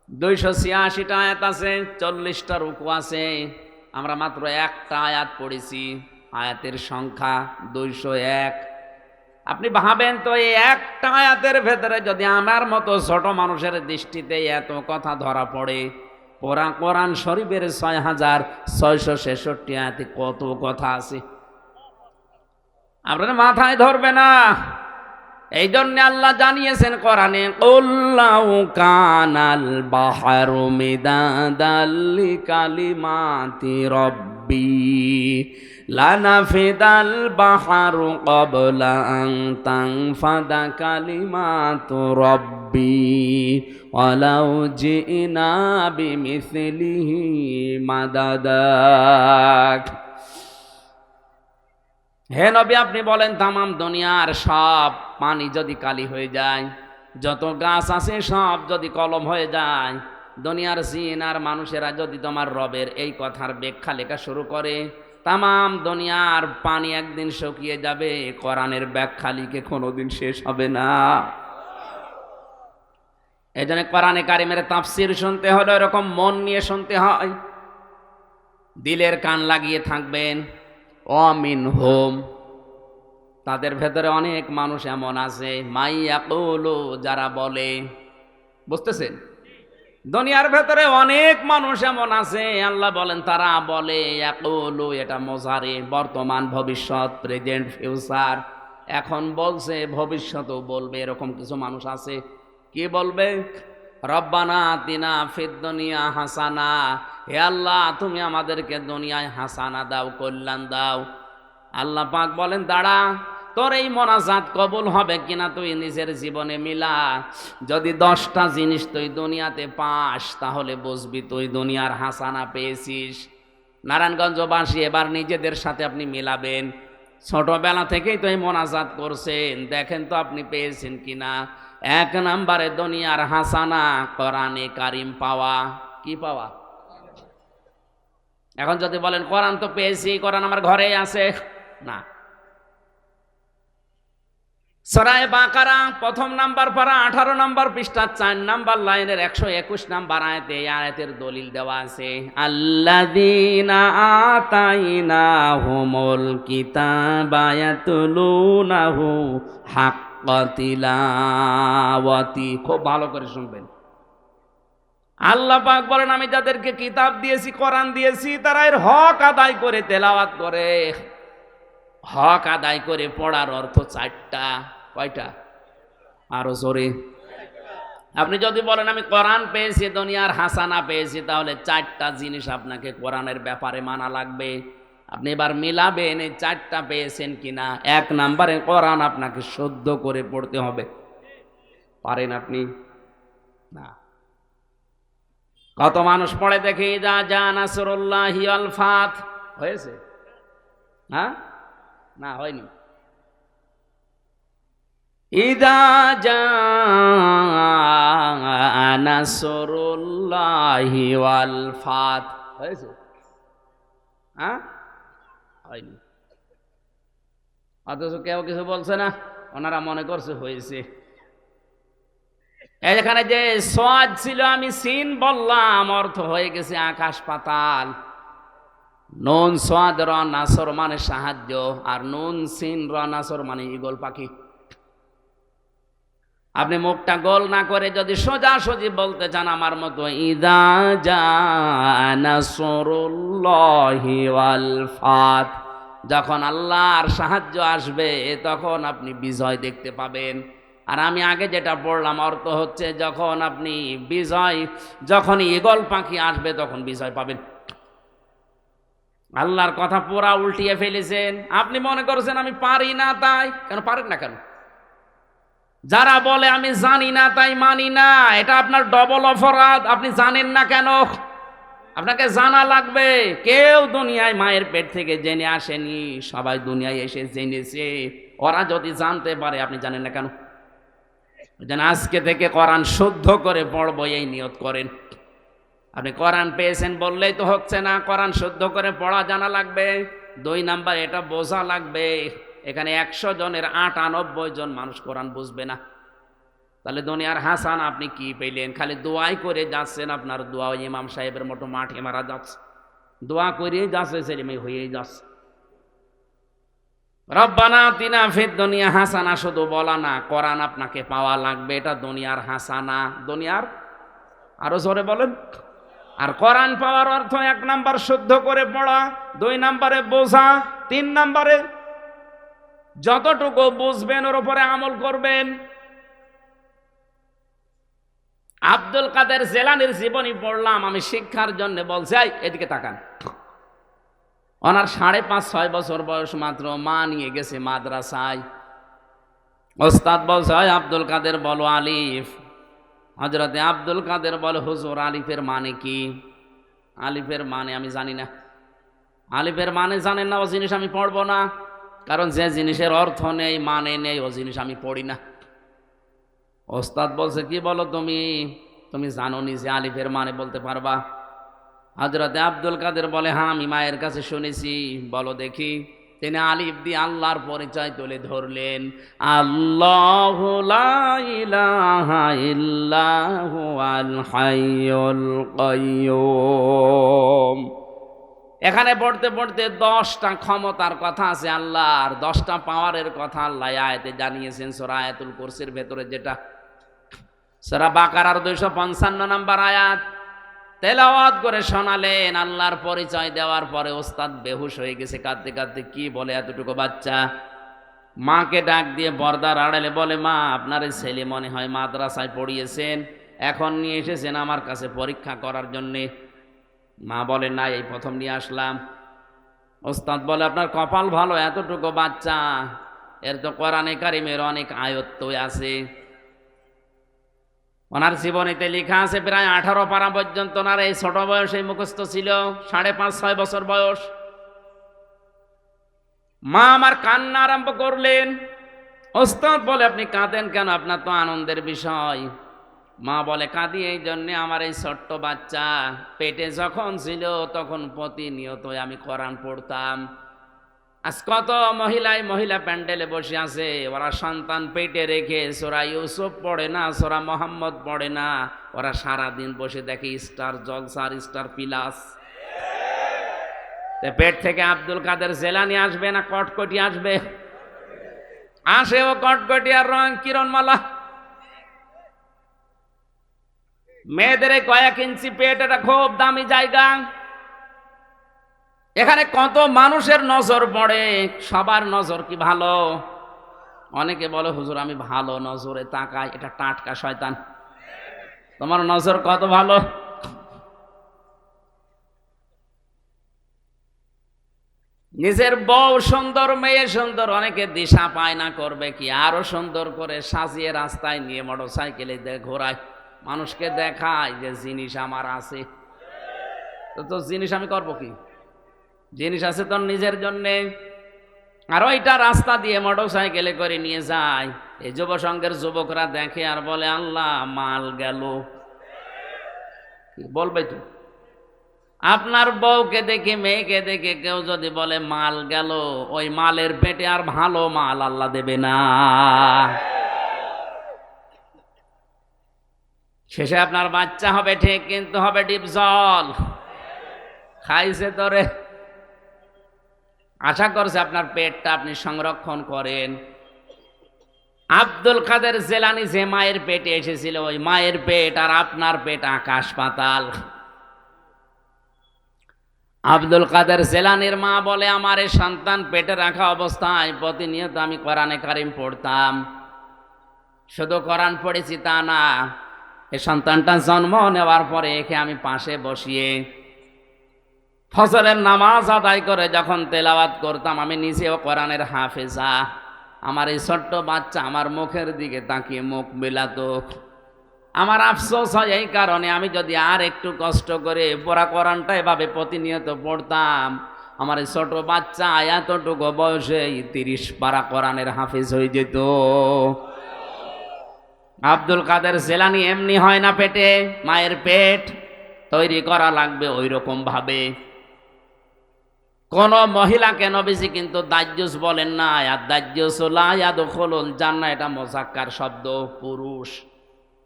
S1: 286টা আয়াত আছে, 40টা রুকু আছে। আমরা মাত্র একটা আয়াত পড়েছি। আয়াতের সংখ্যা 201। আপনি ভাবেন তো, এই একটা আয়াতের ভেতরে যদি আমার মতো ছোট মানুষের দৃষ্টিতে এত কথা ধরা পড়ে, পুরা কোরআন শরীফের ৬,৬৬৬ আয়াতে কত কথা আছে আপনার মাথায় ধরবে না। এই জন্য আল্লাহ জানিয়েছেন কোরআনে, কুল্লাউ কানাল বাহরু মিদাদাল লিকালিমাতি রব্বি লানাফিদাল বাহরু ক্বাবলা আন তানফাদা কালিমাতু রব্বি ওয়ালাউ জিনা বিমিসলিহি মাদাদা। হে নবী, আপনি বলেন তামাম দুনিয়ার সব পানি যদি কালি হয়ে যায়, যত গাছ আছে সব যদি কলম হয়ে যায়, দুনিয়ার জিন আর মানুষেরা যদি তোমার রবের এই কথার ব্যাখ্যা লেখা শুরু করে, তামাম দুনিয়ার পানি একদিন শুকিয়ে যাবে, কোরআনের ব্যাখ্যা লিখে কোনোদিন শেষ হবে না। এই জন্য কোরআনে কারিমের তাফসির শুনতে হলে এরকম মন নিয়ে শুনতে হয়, দিলের কান লাগিয়ে থাকবেন। অমিন হোম, তাদের ভেতরে অনেক মানুষ এমন আছে, মাইয়াকুলু, যারা বলে, বুঝতেছেন? দুনিয়ার ভেতরে অনেক মানুষ এমন আছে, আল্লাহ বলেন তারা বলে, ইয়াকুলু, এটা মোজারে, বর্তমান, ভবিষ্যৎ, প্রেজেন্ট, ফিউচার, এখন বলছে, ভবিষ্যতেও বলবে। এরকম কিছু মানুষ আছে। কি বলবে? রব্বানা আতিনা ফিদ দুনিয়া হাসানা, হে আল্লাহ তুমি আমাদেরকে দুনিয়ায় হাসানা দাও, কল্যাণ দাও। আল্লাহ পাক বলেন, দাঁড়া, তোর এই মোনাজাত কবুল হবে কিনা তুই নিজের জীবনে মিলা। যদি 10টা জিনিস তুই দুনিয়াতে পাস, তাহলে বুঝবি তুই দুনিয়ার হাসানা পেয়েছিস। নারায়ণগঞ্জবাসী এবার নিজেদের সাথে আপনি মিলাবেন, ছোটবেলা থেকেই তো এই মোনাজাত করছেন, দেখেন তো আপনি পেয়েছেন কিনা। 1 নম্বরে দুনিয়ার হাসানা, কোরআনে কারিম পাওয়া। কি পাওয়া? এখন যদি বলেন কোরআন তো পেয়েছি, কোরআন আমার ঘরেই আছে, না। সূরা বাকারা 1ম নাম্বার পারা 18 নম্বর পৃষ্ঠা 4 নম্বর লাইনের 121 নম্বর আয়াতে, এই আয়াতের দলিল দেওয়া আছে, আল্লাযীনা আতাইনাহুমুল কিতাবা ইয়াতলুনাহু হাক্কা তিলাওয়াতি। খুব ভালো করে শুনবেন। আল্লাহ পাক বলেন, আমি যাদেরকে কিতাব দিয়েছি, কোরআন দিয়েছি, তারা এর হক আদায় করে তেলাওয়াত করে। হক আদায় করে পড়ার অর্থ 4টা। কয়টা? আরো জোরে। আপনি যদি বলেন আমি কোরআন পেয়েছি, দুনিয়ার হাসানা পেয়েছি, তাহলে 4টা জিনিস আপনাকে কোরআনের ব্যাপারে মানা লাগবে। আপনি এবার মিলাবেন এই 4টা পেয়েছেন কিনা। 1 নম্বরে কোরআন আপনাকে শুদ্ধ করে পড়তে হবে। পারেন আপনি? না। কত মানুষ পড়ে দেখি, যা যা নাসরুল্লাহি ওয়াল ফাত, হয়েছে? হ্যাঁ, না হয়নি। ইদা জা নাসরুল্লাহি ওয়াল ফাত, হয়েছে? হ্যাঁ, হয়নি। অথচ কেউ কিছু বলছে না, ওনারা মনে করছে হয়েছে। এখানে যে সোয়াদ ছিল, আমি সিন বললাম, অর্থ হয়ে গেছে আকাশ পাতাল। নুন সোয়াদ র নাসর মানে সাহায্য, আর নুন সিন র নাসর মানে ঈগল পাখি। আপনি মুখটা গোল না করে যদি সোজাসুজি বলতে চান আমার মতো, ইদা জা নাসরুল্লাহি ওয়াল ফাত, যখন আল্লাহর সাহায্য আসবে তখন আপনি বিজয় দেখতে পাবেন। আর আমি আগে যেটা পড়লাম অর্থ হচ্ছে, যখন আপনি বিজয়, যখন ঈগল পাখি আসবে তখন বিজয় পাবেন। আল্লাহর কথা পুরা উল্টিয়ে ফেলেছেন। আপনি মনে করছেন আমি পারি না, তাই কেন পারেন না? কেন? যারা বলে আমি জানি না তাই মানি না, এটা আপনার ডবল অপরাধ। আপনি জানেন না কেন? আপনাকে জানা লাগবে। কেউ দুনিয়ায় মায়ের পেট থেকে জেনে আসেনি, সবাই দুনিয়ায় এসে জেনেছে। ওরা যদি জানতে পারে, আপনি জানেন না কেন? যেন আজকে থেকে কোরআন শুদ্ধ করে পড়বো, এই নিয়ত করেন। আপনি কোরআন পেয়েছেন বললেই তো হচ্ছে না, কোরআন শুদ্ধ করে পড়া জানা লাগবে। 2 নাম্বার, এটা বোঝা লাগবে। এখানে 100 জনের 98 জন মানুষ কোরআন বুঝবে না। তাহলে দুনিয়ার হাসান আপনি কি পেলেন? খালি দোয়াই করে যাচ্ছেন, আপনার দোয়া ইমাম সাহেবের মতো মাঠে মারা যাচ্ছে, দোয়া করিয়ে যাচ্ছে, ছেলে মেয়ে হয়েই যাচ্ছে। রব্বানা আতিনা ফিদ দুনিয়া হাসানা শুধু বলা না, কোরআন আপনাকে পাওয়া লাগবে, এটা দুনিয়ার হাসানা, দুনিয়ার, আরো জোরে বলেন। আর কোরআন পাওয়ার অর্থ 1 নাম্বার শুদ্ধ করে পড়া, 2 নাম্বারে বোঝা, 3 নাম্বারে যতটুকু বুঝবেন ওর উপরে আমল করবেন। আব্দুল কাদের জেলানির জীবনী পড়লাম আমি শিক্ষার জন্য, বলছি এদিকে তাকান। ওনার 5.5-6 বছর বয়স মাত্র, মা নিয়ে গেছে মাদ্রাসায়। ওস্তাদ বলছে আব্দুল কাদের বলো আলিফ। হযরতে আব্দুল কাদের বলে হুজুর আলিফের মানে কি? আলিফের মানে আমি জানি না। আলিফের মানে জানেন না, ও জিনিস আমি পড়বো না, কারণ যে জিনিসের অর্থ নেই মানে নেই ও জিনিস আমি পড়ি না। ওস্তাদ বলছে কি বলো তুমি, তুমি জানো নি যে আলিফের মানে বলতে পারবা? হযরতে আব্দুল কাদের বলে হ্যাঁ আমি মায়ের কাছে শুনেছি, বলো দেখি। তিনি আলিফ দিয়ে আল্লাহর পরিচয় তুলে ধরলেন, আল্লাহু লা ইলাহা ইল্লাহু আল হাইয়ুল কাইয়্যুম। এখানে পড়তে পড়তে 10টা ক্ষমতার কথা আছে আল্লাহর, 10টা পাওয়ারের কথা আল্লাহ আয়াতে জানিয়েছেন সূরা আয়াতুল কুরসির ভেতরে, যেটা সূরা বাকারার 255 নম্বর আয়াত তেলাওয়াত করে শোনালেন। আল্লাহর পরিচয় দেওয়ার পরে ওস্তাদ বেহুশ হয়ে গেছে কাঁদতে কাঁদতে। কি বলে এতটুকু বাচ্চা? মাকে ডাক দিয়ে পর্দার আড়ালে বলে, মা আপনার ছেলে মনে হয় মাদ্রাসায় পড়িয়েছেন, এখন নিয়ে এসেছেন আমার কাছে পরীক্ষা করার জন্যে। মা বলে না, এই প্রথম নিয়ে আসলাম। ওস্তাদ বলে আপনার কপাল ভালো, এতটুকু বাচ্চা, এর তো কোরআনে কারিমের অনেক আয়াত আছে। ওনার জীবনীতে লেখা আছে প্রায় 18 পারা পর্যন্ত ওনার এই ছোট বয়সে মুখস্থ ছিল, 5.5-6 বছর বয়স। মা আমার কান্না আরম্ভ করলেন। ওস্তাদ বলে আপনি কাঁদেন কেন, আপনার তো আনন্দের বিষয়। মা বলে কাঁদি এই জন্যে, আমার এই ছোট্ট বাচ্চা পেটে যখন ছিল তখন প্রতিনিয়ত আমি কোরআন পড়তাম। আজ কত মহিলা প্যান্ডেলে বসে আছে, ওরা সন্তান পেটে রেখে সূরা ইউসুফ পড়ে না, সূরা মুহাম্মদ পড়ে না, ওরা সারাদিন বসে দেখে স্টার জলসার, স্টার প্লাস। পেট থেকে আব্দুল কাদের জেলানি আসবে না কটকটি আসবে? আসে ও কটকটি আর রং কিরণমালা। মেয়েদের কয়েক ইঞ্চি পেট, এটা খুব দামি জায়গা। এখানে কত মানুষের নজর পড়ে, সবার নজর কি ভালো? অনেকে বলে হুজুর আমি ভালো নজরে তাকাই, এটা টাটকা শয়তান। তোমার নজর কত ভালো? নিজের বউ সুন্দর, মেয়ে সুন্দর, অনেকে দিশা পায় না করবে কি, আরো সুন্দর করে সাজিয়ে রাস্তায় নিয়ে মোটরসাইকেলে ঘোরায়, মানুষকে দেখায় যে জিনিস আমার আছে। তো জিনিস আমি করবো কি? জিনিস আছে তোর নিজের জন্যে। আর ওইটা রাস্তা দিয়ে মোটরসাইকেলে করে নিয়ে যায়, এই যুব সংঘের যুবকরা দেখে আর বলে আল্লাহ মাল গেল। বলবে তো, আপনার বউকে দেখে মেয়েকে দেখে কেউ যদি বলে মাল গেল, ওই মালের পেটে আর ভালো মাল আল্লাহ দেবে না। শেষে আপনার বাচ্চা হবে ঠিক, কিন্তু হবে ডিপ জল। খাইছে তোরে, আশা করছে আপনার পেটটা আপনি সংরক্ষণ করেন। আব্দুল কাদের জেলানি যে মায়ের পেটে এসেছিল, ওই মায়ের পেট আর আপনার পেট আকাশ পাতাল। আব্দুল কাদের জেলানির মা বলে আমার এই সন্তান পেটে রাখা অবস্থায় প্রতিনিয়ত আমি কোরআনে কারিম পড়তাম। শুধু কোরআন পড়েছি তা না, এই সন্তানটা জন্ম নেওয়ার পরে একে আমি পাশে বসিয়ে ফজরের নামাজ আদায় করে যখন তেলাওয়াত করতাম, আমি নিজেও কোরআনের হাফেজা। আমার এই ছোট্ট বাচ্চা আমার মুখের দিকে তাকিয়ে মুখ মেলাতো। আমার আফসোস হয় এই কারণে, আমি যদি আর একটু কষ্ট করে পুরা কোরআনটা এভাবে প্রতিনিয়ত পড়তাম, আমার এই ছোট বাচ্চা এতটুকু বয়সে 30 পারা কোরআনের হাফেজ হয়ে যেত। আব্দুল কাদের জেলানি এমনি হয় না, পেটে মায়ের পেট তৈরি করা লাগবে ওই রকম ভাবে। কোন মহিলাকে নবীজি কিন্তু দাজ্জুস বলেন না, আর দাজ্জুস লা ইয়াদখুলুল জান্নাহ, এটা মুযাক্কার শব্দ, পুরুষ।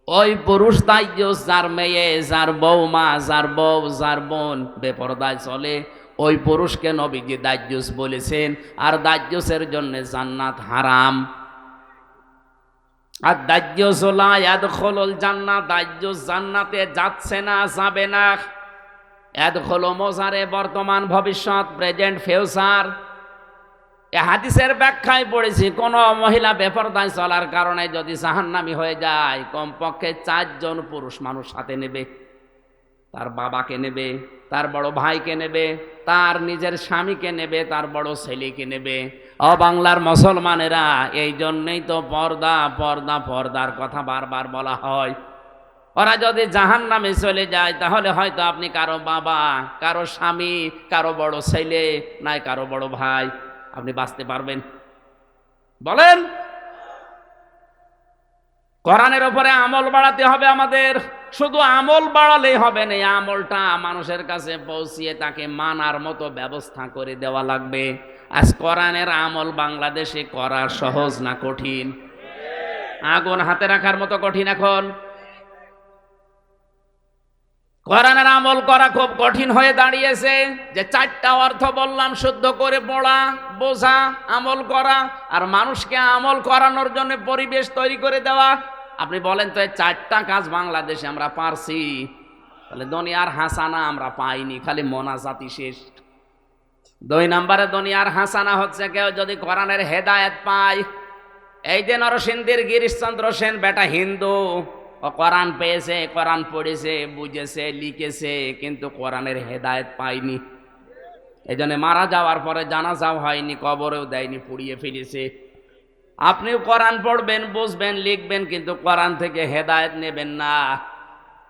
S1: ওই পুরুষ দাজ্জুস যার মেয়ে, যার বৌমা, যার বউ, যার বোন বেপরদায় চলে, ওই পুরুষকে নবীজি দাজ্জুস বলেছেন, আর দাজ্জুসের জন্য জান্নাত হারাম। আর দাজ্জুস লা ইয়াদখুলুল জান্নাত, দাজ্জুস জান্নাতে যাচ্ছে না, যাবে না। ইয়াদখুলু মোজারে বর্তমান ভবিষ্যৎ, প্রেজেন্ট ফিউচার। এ হাদিসের ব্যাখ্যায় পড়েছি, কোন মহিলা বেপরদায় চলার কারণে যদি জাহান্নামী হয়ে যায়, কমপক্ষে 4 জন পুরুষ মানুষ সাথে নেবে। তার বাবাকে নেবে, তার বড় ভাইকে নেবে, তার নিজের স্বামীকে নেবে, তার বড় ছেলেকে নেবে। ও বাংলার মুসলমানেরা, এই জন্যই তো পর্দা পর্দা পর্দার কথা বারবার বলা হয়। ওরা যদি জাহান্নামে চলে যায়, তাহলে হয়তো আপনি কারো বাবা, কারো স্বামী, কারো বড় ছেলে, নাই কারো বড় ভাই, আপনি বাঁচতে পারবেন? বলেন। কোরআনের উপরে আমল বাড়াতে হবে আমাদের। শুধু আমল বাড়ালেই হবে না, আমলটা মানুষের কাছে পৌঁছিয়ে তাকে মানার মতো ব্যবস্থা করে দেওয়া লাগবে। আজ কোরআনের আমল বাংলাদেশে করা সহজ না কঠিন? আগুন হাতে রাখার মতো কঠিন। এখন কোরআনের আমল করা খুব কঠিন হয়ে দাঁড়িয়েছে। যে 4টা অর্থ বললাম, শুদ্ধ করে পড়া, বোঝা, আমল করা, আর মানুষকে আমল করানোর জন্য পরিবেশ তৈরি করে দেওয়া। আপনি বলেন তো, এই 4টা কাজ বাংলাদেশে আমরা পারছি? তাহলে দুনিয়ার হাসানা আমরা পাইনি, খালি মোনাজাতি শেষ। 2 নম্বরে দুনিয়ার হাসানা হচ্ছে কেউ যদি কোরআনের হেদায়েত পায়। এই যে নরসিংদীর গিরিশচন্দ্র সেন, বেটা হিন্দু, ও কোরআন পেয়েছে, কোরআন পড়েছে, বুঝেছে, লিখেছে, কিন্তু কোরআনের হেদায়েত পায়নি। এই জন্য মারা যাওয়ার পরে জানাজাও হয়নি, কবরেও দেয়নি, পুড়িয়ে ফেলেছে। আপনিও কোরআন পড়বেন, বুঝবেন, লিখবেন, কিন্তু কোরআন থেকে হেদায়েত নেবেন না,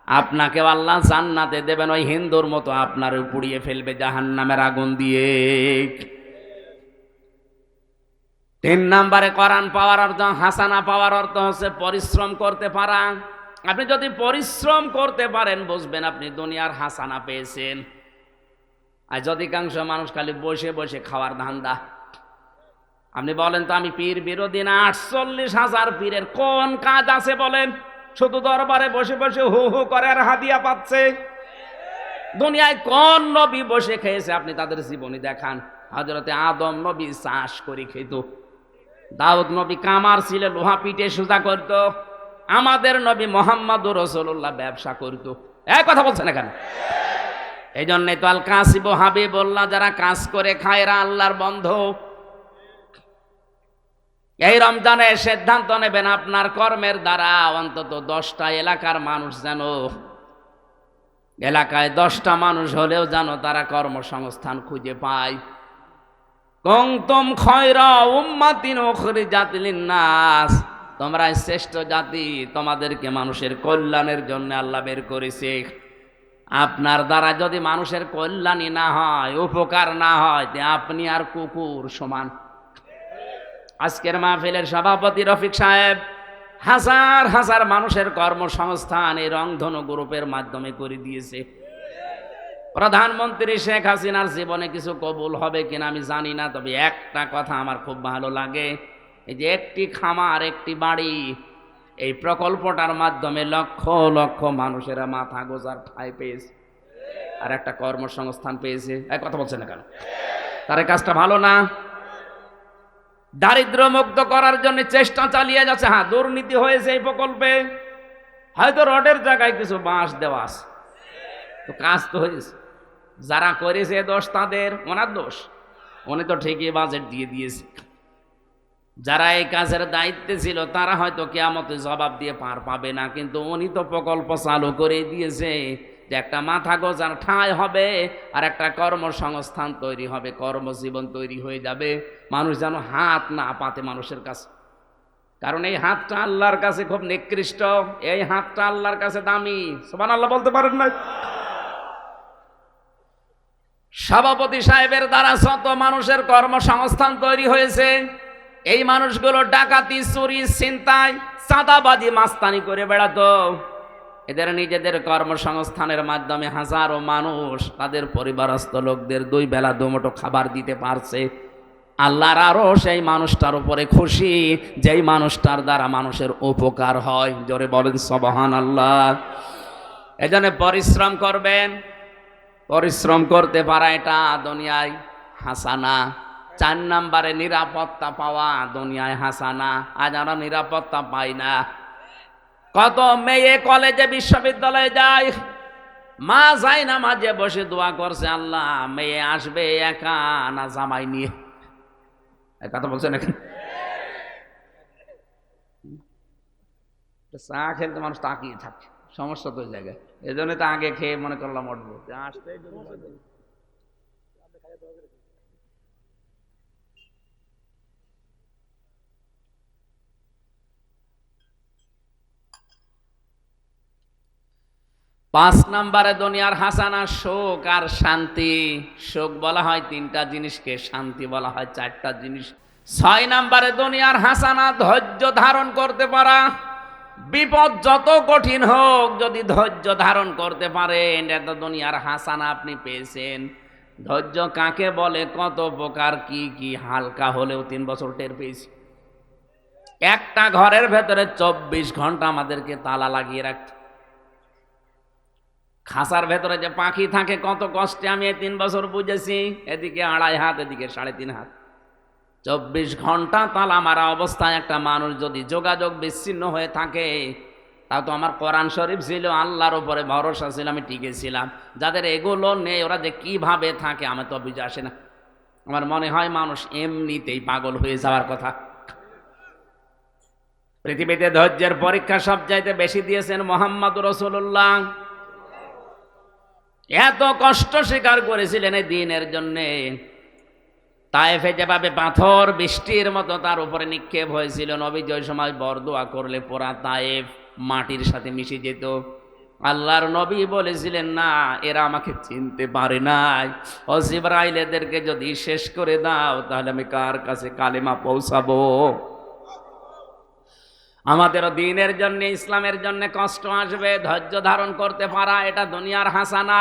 S1: আপনাকে আল্লাহ জান্নাতে দেবেন ওই হিন্দুর মতো, আপনারও পুড়িয়ে ফেলবে জাহান্নামের আগুন দিয়ে। 3 নম্বরে কোরআন পাওয়ার অর্থ, হাসানা পাওয়ার অর্থ হচ্ছে পরিশ্রম করতে পারা। আপনি যদি পরিশ্রম করতে পারেন, বুঝবেন আপনি দুনিয়ার হাসানা পেয়েছেন। আর অধিকাংশ মানুষ খালি বসে বসে খাওয়ার ধান্দা। আপনি বলেন তো, আমি পীর বিরোধী না, 48,000 পীরের কোন কাজ আছে বলেন? শুধু দরবারে বসে বসে হু হু করে আর হাদিয়া পাচ্ছে। দুনিয়ায় কোন নবী বসে খেয়েছে আপনি তাদের জীবনী দেখান। হযরতে আদম নবী চাষ করে খেত, দাউদ নবী কামার ছিল, লোহা পিটে সোজা করত, আমাদের নবী মুহাম্মদুর রাসূলুল্লাহ ব্যবসা করত। এই কথা বলছেন না কেন? এই জন্যই তো আল কাসিব হাবিবুল্লাহ, যারা কাজ করে খায় এরা আল্লাহর বন্ধু। এই রমজানে সিদ্ধান্ত নেবেন, আপনার কর্মের দ্বারা অন্তত 10টা এলাকার মানুষ যেন, এলাকায় 10টা মানুষ হলেও যেন তারা কর্মসংস্থান খুঁজে পায়। কুনতুম খায়রা উম্মাতিন উখরিজাত লিন-নাস, তোমরা শ্রেষ্ঠ জাতি, তোমাদেরকে মানুষের কল্যাণের জন্য আল্লাহ বের করেছে। আপনার দ্বারা যদি মানুষের কল্যাণই না হয়, উপকার না হয়, তে আপনি আর কুকুর সমান। আজকের মাহফিলের সভাপতি রফিক সাহেব হাজার হাজার মানুষের কর্মসংস্থান এই রংধনু গ্রুপের মাধ্যমে করে দিয়েছে। প্রধানমন্ত্রী শেখ হাসিনার জীবনে কিছু কবুল হবে কিনা আমি জানি না, তবে একটা কথা আমার খুব ভালো লাগে, এই যে একটি খামার, একটি বাড়ি, এই প্রকল্পটার মাধ্যমে লক্ষ লক্ষ মানুষেরা মাথা গোজার ঠাঁই পেয়েছে আর একটা কর্মসংস্থান পেয়েছে। এক কথা বলছে না কেন? তার কাজটা ভালো না? দারিদ্র মুক্ত করার জন্য চেষ্টা চালিয়ে যাচ্ছে। হ্যাঁ, দুর্নীতি হয়েছে এই প্রকল্পে, হয়তো রডের জায়গায় কিছু বাঁশ দেওয়া আছে, তো কাজ তো হয়েছে। যারা করেছে দোষ তাদের, ওনার দোষ, উনি তো ঠিকই বাজেট দিয়ে দিয়েছে। যারা এই কাজের দায়িত্বে ছিল তারা হয়তো কিয়ামতে জবাব দিয়ে পার পাবে না, কিন্তু উনি তো প্রকল্প চালু করে দিয়েছে যে একটা মাথা গোজার ঠাঁই হবে আর একটা কর্মসংস্থান তৈরি হবে, কর্মজীবন তৈরি হয়ে যাবে। মানুষ যেন হাত না পাতে মানুষের কাছে, কারণ এই হাতটা আল্লাহর কাছে খুব নিকৃষ্ট, এই হাতটা আল্লাহর কাছে দামি। সুবহানাল্লাহ বলতে পারেন না? সভাপতি সাহেবের দ্বারা শত মানুষের কর্মসংস্থান তৈরি হয়েছে। এই মানুষগুলো ডাকাতি, চুরি, ছিনতাই, চাঁদাবাজি, মাস্তানি করে বেড়াতো। এদের নিজেদের কর্মসংস্থানের মাধ্যমে হাজারো মানুষ তাদের পরিবারস্থ লোকদের 2 বেলা 2 মুঠো খাবার দিতে পারছে। আল্লাহর আরো সেই মানুষটার উপরে খুশি যেই মানুষটার দ্বারা মানুষের উপকার হয়। জোরে বলেন সুবহানাল্লাহ। এজন্য পরিশ্রম করবেন, পরিশ্রম করতে পারা এটা দুনিয়ায় হাসানা। 4 নম্বরে নিরাপত্তা পাওয়া দুনিয়ায় হাসানা। আজ আমরা নিরাপত্তা পাই না। কত মেয়ে কলেজে বিশ্ববিদ্যালয়ে যায়, মা যায় না, মাঝে বসে দোয়া করছে, আল্লাহ মেয়ে আসবে একা না জামাই নিয়ে। কথা বলছেন এখন? চা খেলতে মানুষ তাকিয়ে থাকে, সমস্যা তো ওই জায়গায়। এই জন্য তো আগে খেয়ে মনে করলাম উঠবো, আসতে 5 নম্বরে দুনিয়ার হাসানা সুখ আর শান্তি। সুখ বলা হয় 3টা জিনিসকে, শান্তি বলা হয় 4টা জিনিস। 6 নম্বরে দুনিয়ার হাসানা ধৈর্য ধারণ করতে পারা। বিপদ যত কঠিন হোক যদি ধৈর্য ধারণ করতে পারেন, এটা দুনিয়ার হাসানা আপনি পেয়েছেন। ধৈর্য কাকে বলে, কত প্রকার, কি কি, হালকা হলেও 3 বছর টের পেয়েছি। একটা ঘরের ভেতরে 24 ঘন্টা আমাদেরকে তালা লাগিয়ে রাখতে। খাঁচার ভেতরে যে পাখি থাকে কত কষ্টে আমি এই 3 বছর বুঝেছি। এদিকে 2.5 হাত, এদিকে 3.5 হাত, 24 ঘন্টা তালা মারা অবস্থায় একটা মানুষ যদি যোগাযোগ বিচ্ছিন্ন হয়ে থাকে, তা তো আমার কোরআন শরীফ ছিল, আল্লাহর উপরে ভরসা ছিল, আমি টিকেছিলাম। যাদের এগুলো নেই ওরা যে কিভাবে থাকে আমার তো বুঝে আসে না। আমার মনে হয় মানুষ এমনিতেই পাগল হয়ে যাওয়ার কথা। পৃথিবীতে ধৈর্যের পরীক্ষা সবচাইতে বেশি দিয়েছেন মুহাম্মদুর রাসূলুল্লাহ। এত কষ্ট স্বীকার করেছিলেন এই দ্বীনের জন্যে। তায়েফে যেভাবে পাথর বৃষ্টির মতো তার উপরে নিক্ষেপ হয়েছিল, নবীজি ওই সময় বরদোয়া করলে পুরা তায়েফ মাটির সাথে মিশে যেত। আল্লাহর নবী বলেছিলেন, না এরা আমাকে চিনতে পারে নাই, ও জিবরাইল এদেরকে যদি শেষ করে দাও তাহলে আমি কার কাছে কালেমা পৌঁছাবো। আমাদেরও দ্বীনের জন্য, ইসলামের জন্য কষ্ট আসবে, ধৈর্য ধারণ করতে পারা এটা দুনিয়ার হাসানা।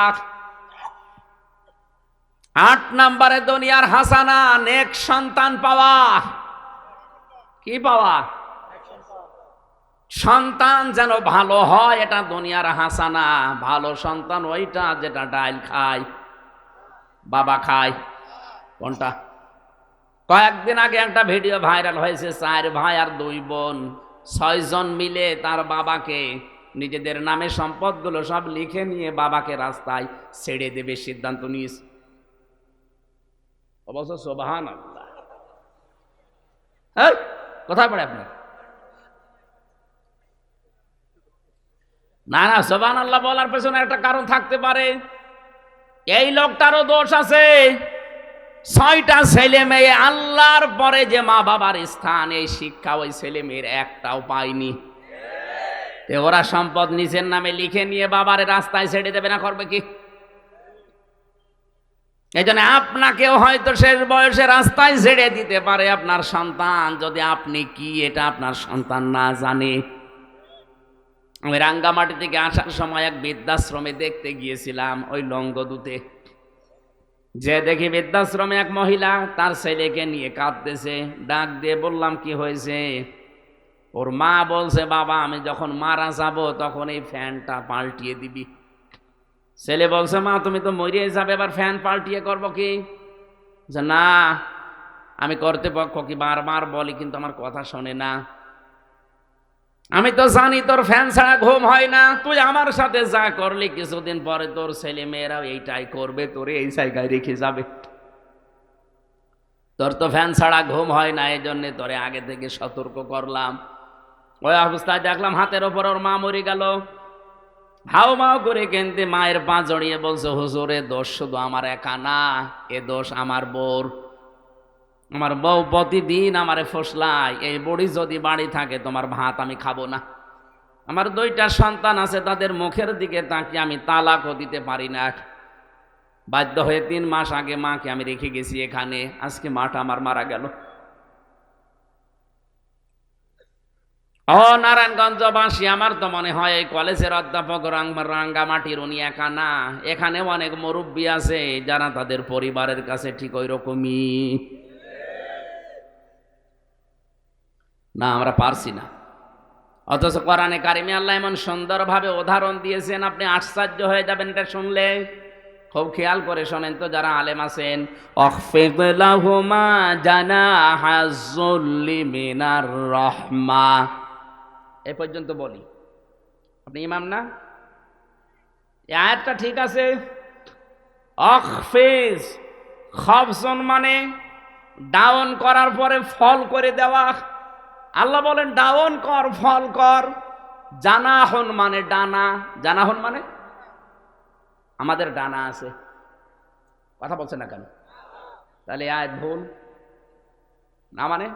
S1: 8 নম্বরে দুনিয়ার হাসানা নেক সন্তান পাওয়া। কি পাওয়া? সন্তান যেন ভালো হয়, এটা দুনিয়ার হাসানা। ভালো সন্তান ওইটা যেটা ডাল খায়, বাবা খায়। কোনটা? কয়েকদিন আগে একটা ভিডিও ভাইরাল হয়েছে, 4 ভাই আর 2 বোন, 6 জন মিলে তার বাবাকে নিজেদের নামে সম্পদগুলো সব লিখে নিয়ে বাবাকে রাস্তায় ছেড়ে দেবে সিদ্ধান্ত নিয়েছে। অবশ্য সুবহানাল্লাহ। কোথায় পড়ে আপনার? না না, সুবহানাল্লাহ বলার পেছনে একটা কারণ থাকতে পারে। এই লোকটারও দোষ আছে। 6টা ছেলে মেয়ে, আল্লাহর পরে যে মা বাবার স্থান, এই শিক্ষা ওই ছেলে মেয়ের একটাও পায়নি। ওরা সম্পদ নিজের নামে লিখে নিয়ে বাবার রাস্তায় ছেড়ে দেবে না, করবে কি? এই জন্য আপনাকেও হয়তো শেষ বয়সে রাস্তায় ছেড়ে দিতে পারে আপনার সন্তান, যদি আপনি কি এটা আপনার সন্তান না জানে। আমি রাঙ্গামাটি থেকে আসার সময় এক বৃদ্ধাশ্রমে দেখতে গিয়েছিলাম, ওই লঙ্গদুতে। যে দেখি বৃদ্ধাশ্রমে এক মহিলা তার ছেলেকে নিয়ে কাঁদতেছে। ডাক দিয়ে বললাম, কি হয়েছে? ওর মা বলছে, বাবা আমি যখন মারা যাব তখন এই ফ্যানটা পাল্টিয়ে দিবি। ছেলে বলছে, মা তুমি তো মরিয়ে যাবে, এবার ফ্যান পাল্টিয়ে করব কি? যে না, আমি কর্তৃপক্ষ কি বারবার বলি কিন্তু আমার কথা শোনে না। আমি তো জানি তোর ফ্যান ছাড়া ঘুম হয় না, তুই আমার সাথে যা করলি কিছুদিন পরে তোর ছেলে মেয়েরাও এইটাই করবে, তোরে এই জায়গায় রেখে যাবে। তোর তো ফ্যান ছাড়া ঘুম হয় না, এই জন্য তোরে আগে থেকে সতর্ক করলাম। ওই অবস্থায় দেখলাম হাতের ওপর ওর মা মরে গেল। হাও মাও করে কেনতে মায়ের পা জড়িয়ে বলছে, হুজুর এ দোষ শুধু আমার একা না, এ দোষ আমার বউর। আমার বউ প্রতিদিন আমারে ফসলায়, এই বুড়ি যদি বাড়ি থাকে তোমার ভাত আমি খাবো না। আমার 2টা সন্তান আছে, তাদের মুখের দিকে তাকিয়ে আমি তালাকও দিতে পারি না। বাধ্য হয়ে 3 মাস আগে মাকে আমি রেখে গেছি এখানে, আজকে মাটা আমার মারা গেল। ও নারায়ণগঞ্জবাসী, আমার তো মনে হয় এই কলেজের অধ্যাপক রাঙ্গামাটির উনি একা না, এখানে অনেক মুরব্বী আছে যারা তাদের পরিবারের কাছে ঠিক ওই রকমই না, আমরা পারছি না। অথচ কোরআনে কারিমে আল্লাহ এমন সুন্দরভাবে উদাহরণ দিয়েছেন, আপনি আশ্চর্য হয়ে যাবেন এটা শুনলে। খুব খেয়াল করে শোনেন তো যারা আলেম আছেন, অখফিদ লাহুমা জানাহাজ যুল্লি মিনার রাহমা, এই পর্যন্ত বলি। আপনি ইমাম না? এই আয়াতটা ঠিক আছে? অখফিজ, খফজন মানে ডাউন করার পরে ফল করে দেওয়া। আল্লাহ বলেন ডাউন কর, ফল কর। জানাহন মানে ডানা, জানাহন মানে আমাদের ডানা আছে। কথা বলছে না কেন? তাহলে আয়াত ভুল না? মানে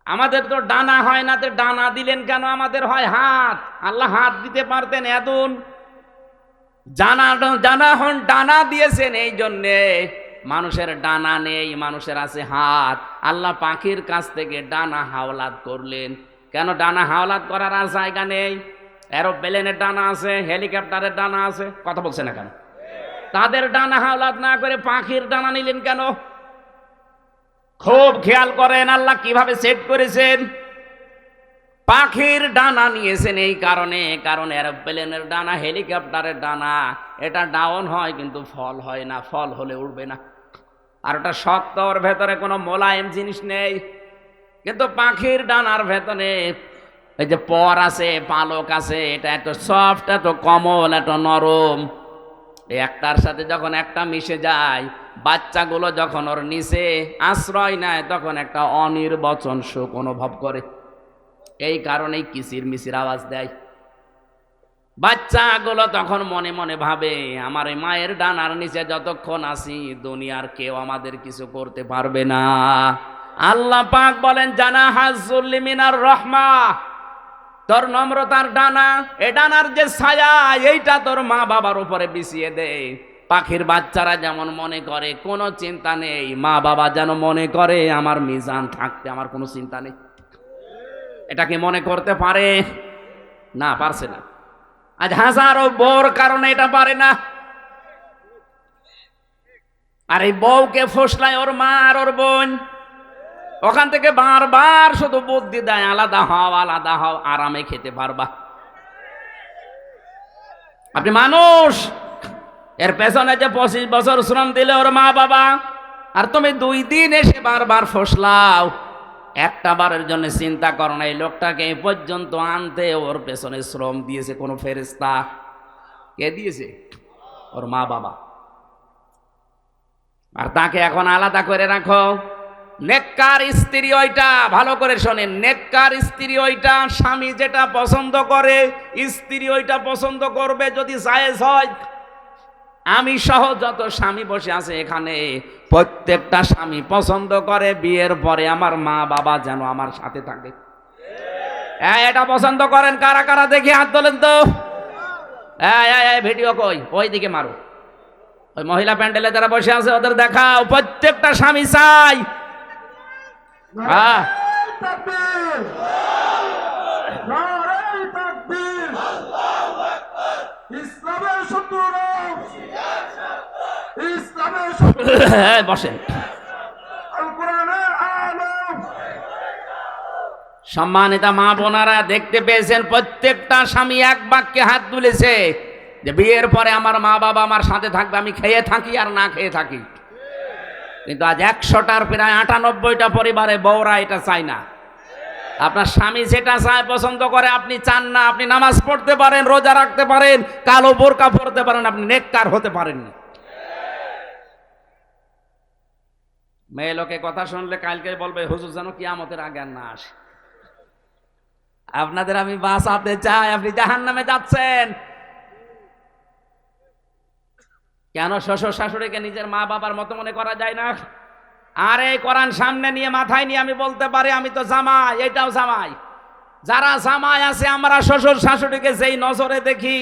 S1: আমাদের তো ডানা হয় না, তো ডানা দিলেন কেন? আমাদের হয় হাত। আল্লাহ হাত দিতে পারতেন, এদুন জানাহন ডানা দিয়েছেন। এই জন্যে মানুষের ডানা নেই, মানুষের আছে হাত। আল্লাহ পাখির কাছ থেকে ডানা হাওলাত করলেন। কেন ডানা হাওলাত করার আর জায়গা নেই? এরোপ্লেনের ডানা আছে, হেলিকপ্টারের ডানা আছে। কথা বলছে না কেন? তাদের ডানা হাওলাত না করে পাখির ডানা নিলেন কেন? খুব খেয়াল করেন আল্লাহ কিভাবে সেট করেছেন। পাখির ডানা নিয়েছেন এই কারণে, কারণ এরোপ্লেনের ডানা, হেলিকপ্টারের ডানা, এটা ডাউন হয় কিন্তু ফল হয় না। ফল হলে উড়বে না, আর ওটা শক্ত, ওর ভেতরে কোনো মোলায়েম জিনিস নেই। কিন্তু পাখির ডানার ভেতরে এই যে পর আছে, পালক আছে, এটা এত সফট, এত কোমল, এত নরম। এই একটার সাথে যখন একটা মিশে যায়, বাচ্চাগুলো যখন ওর নিচে আশ্রয় নেয়, তখন একটা অনির্বচন সুখ অনুভব করে। এই কারণেই কিচির মিচির আওয়াজ দেয়। বাচ্চাগুলো তখন মনে মনে ভাবে, আমার এই মায়ের ডানার নিচে যতক্ষণ আছি, দুনিয়ার কেউ আমাদের কিছু করতে পারবে না। আল্লাহ পাক বলেন জানাহাজ যুল্লি মিনার রাহমা, তোর নম্রতার ডানা, এ ডানার যে ছায়া, এইটা তোর মা বাবার উপরে বিছিয়ে দে। পাখির বাচ্চারা যেমন মনে করে কোনো চিন্তা নেই, মা বাবা যেন মনে করে আমার মিজান থাকতে আমার কোনো চিন্তা নেই। এটা কি মনে করতে পারে? না, পারছে না। আজ হাজারো বউর কারণে এটা পারে না। আর এই বউকে ফসলায় ওর মা আর ওর বোন, ওখান থেকে বারবার শুধু বুদ্ধি দেয়, আলাদা হও, আলাদা হও, আরামে খেতে পারবা। আপনি মানুষ, এর পেছনে যে 25 বছর শ্রম দিলে ওর মা বাবা, আর তুমি 2 দিন এসে বারবার ফসলাও। একটা বারের জন্য চিন্তা করো না এই লোকটাকে এ পর্যন্ত আনতে ওর পেছনে শ্রম দিয়েছে কোন ফেরেশতা? কে দিয়েছে? ওর মা বাবা। আর তাকে এখন আলাদা করে রাখো। নেককার স্ত্রী ওইটা, ভালো করে শোনেন, নেককার স্ত্রী ওইটা, স্বামী যেটা পছন্দ করে স্ত্রী ওইটা পছন্দ করবে যদি জায়েজ হয়। আমি সহ যত স্বামী বসে আছে এখানে, প্রত্যেকটা স্বামী পছন্দ করে বিয়ের পরে আমার মা বাবা যেন আমার সাথে থাকে। এটা পছন্দ করেন কারা কারা? দেখি হাত তোলেন তো। ভিডিও কই? ওই দিকে মারো, ওই মহিলা প্যান্ডেলে যারা বসে আছে ওদের দেখাও। প্রত্যেকটা স্বামী চাই। বসেন। সম্মানিতা মা বোনারা, দেখতে পেয়েছেন প্রত্যেকটা স্বামী এক বাক্যে হাত তুলেছে যে বিয়ের পরে আমার মা বাবা আমার সাথে থাকবে, আমি খেয়ে থাকি আর না খেয়ে থাকি। কিন্তু আজ 100টার প্রায় 98টা পরিবারে বউরা এটা চায় না। আপনার স্বামী যেটা চায়, পছন্দ করে, আপনি চান না। আপনি নামাজ পড়তে পারেন, রোজা রাখতে পারেন, কালো বোরকা পরতে পারেন, আপনি নেককার হতে পারেননি। মেয়ে লোকে কথা শুনলে কালকে বলবে হুজুর যেন কিয়ামতের আগে আর না আসে। আপনাদের আমি বাঁচাতে চাই, আপনি জাহান্নামে যাচ্ছেন। কেন শ্বশুর শাশুড়িকে নিজের মা বাবার মতো মনে করা যায় না? আরে কোরআন সামনে নিয়ে মাথায় নিয়ে আমি বলতে পারি আমি তো জামাই, এটাও জামাই। যারা জামাই আছে আমরা শ্বশুর শাশুড়িকে যেই নজরে দেখি,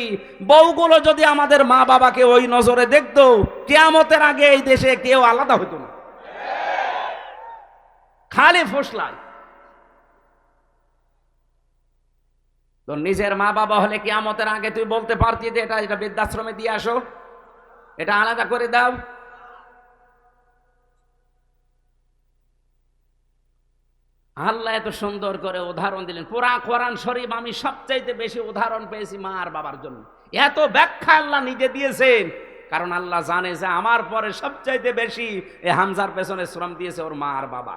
S1: বউগুলো যদি আমাদের মা বাবাকে ওই নজরে দেখতো, কিয়ামতের আগে এই দেশে কেউ আলাদা হতো না। খালি ফসলায়। তো নিজের মা বাবা হলে কিয়ামতের আগে তুই বলতে পারতি যে এটা এটা বৃদ্ধাশ্রমে দিয়ে আসো, এটা আলাদা করে দাও। আল্লাহ এত সুন্দর করে উদাহরণ দিলেন। পুরা কোরআন শরীফ আমি সবচাইতে বেশি উদাহরণ পেয়েছি মা আর বাবার জন্য। এত ব্যাখ্যা আল্লাহ নিজে দিয়েছেন, কারণ আল্লাহ জানে যে আমার পরে সবচাইতে বেশি এই হামজার পেছনে শ্রম দিয়েছে ওর মা আর বাবা।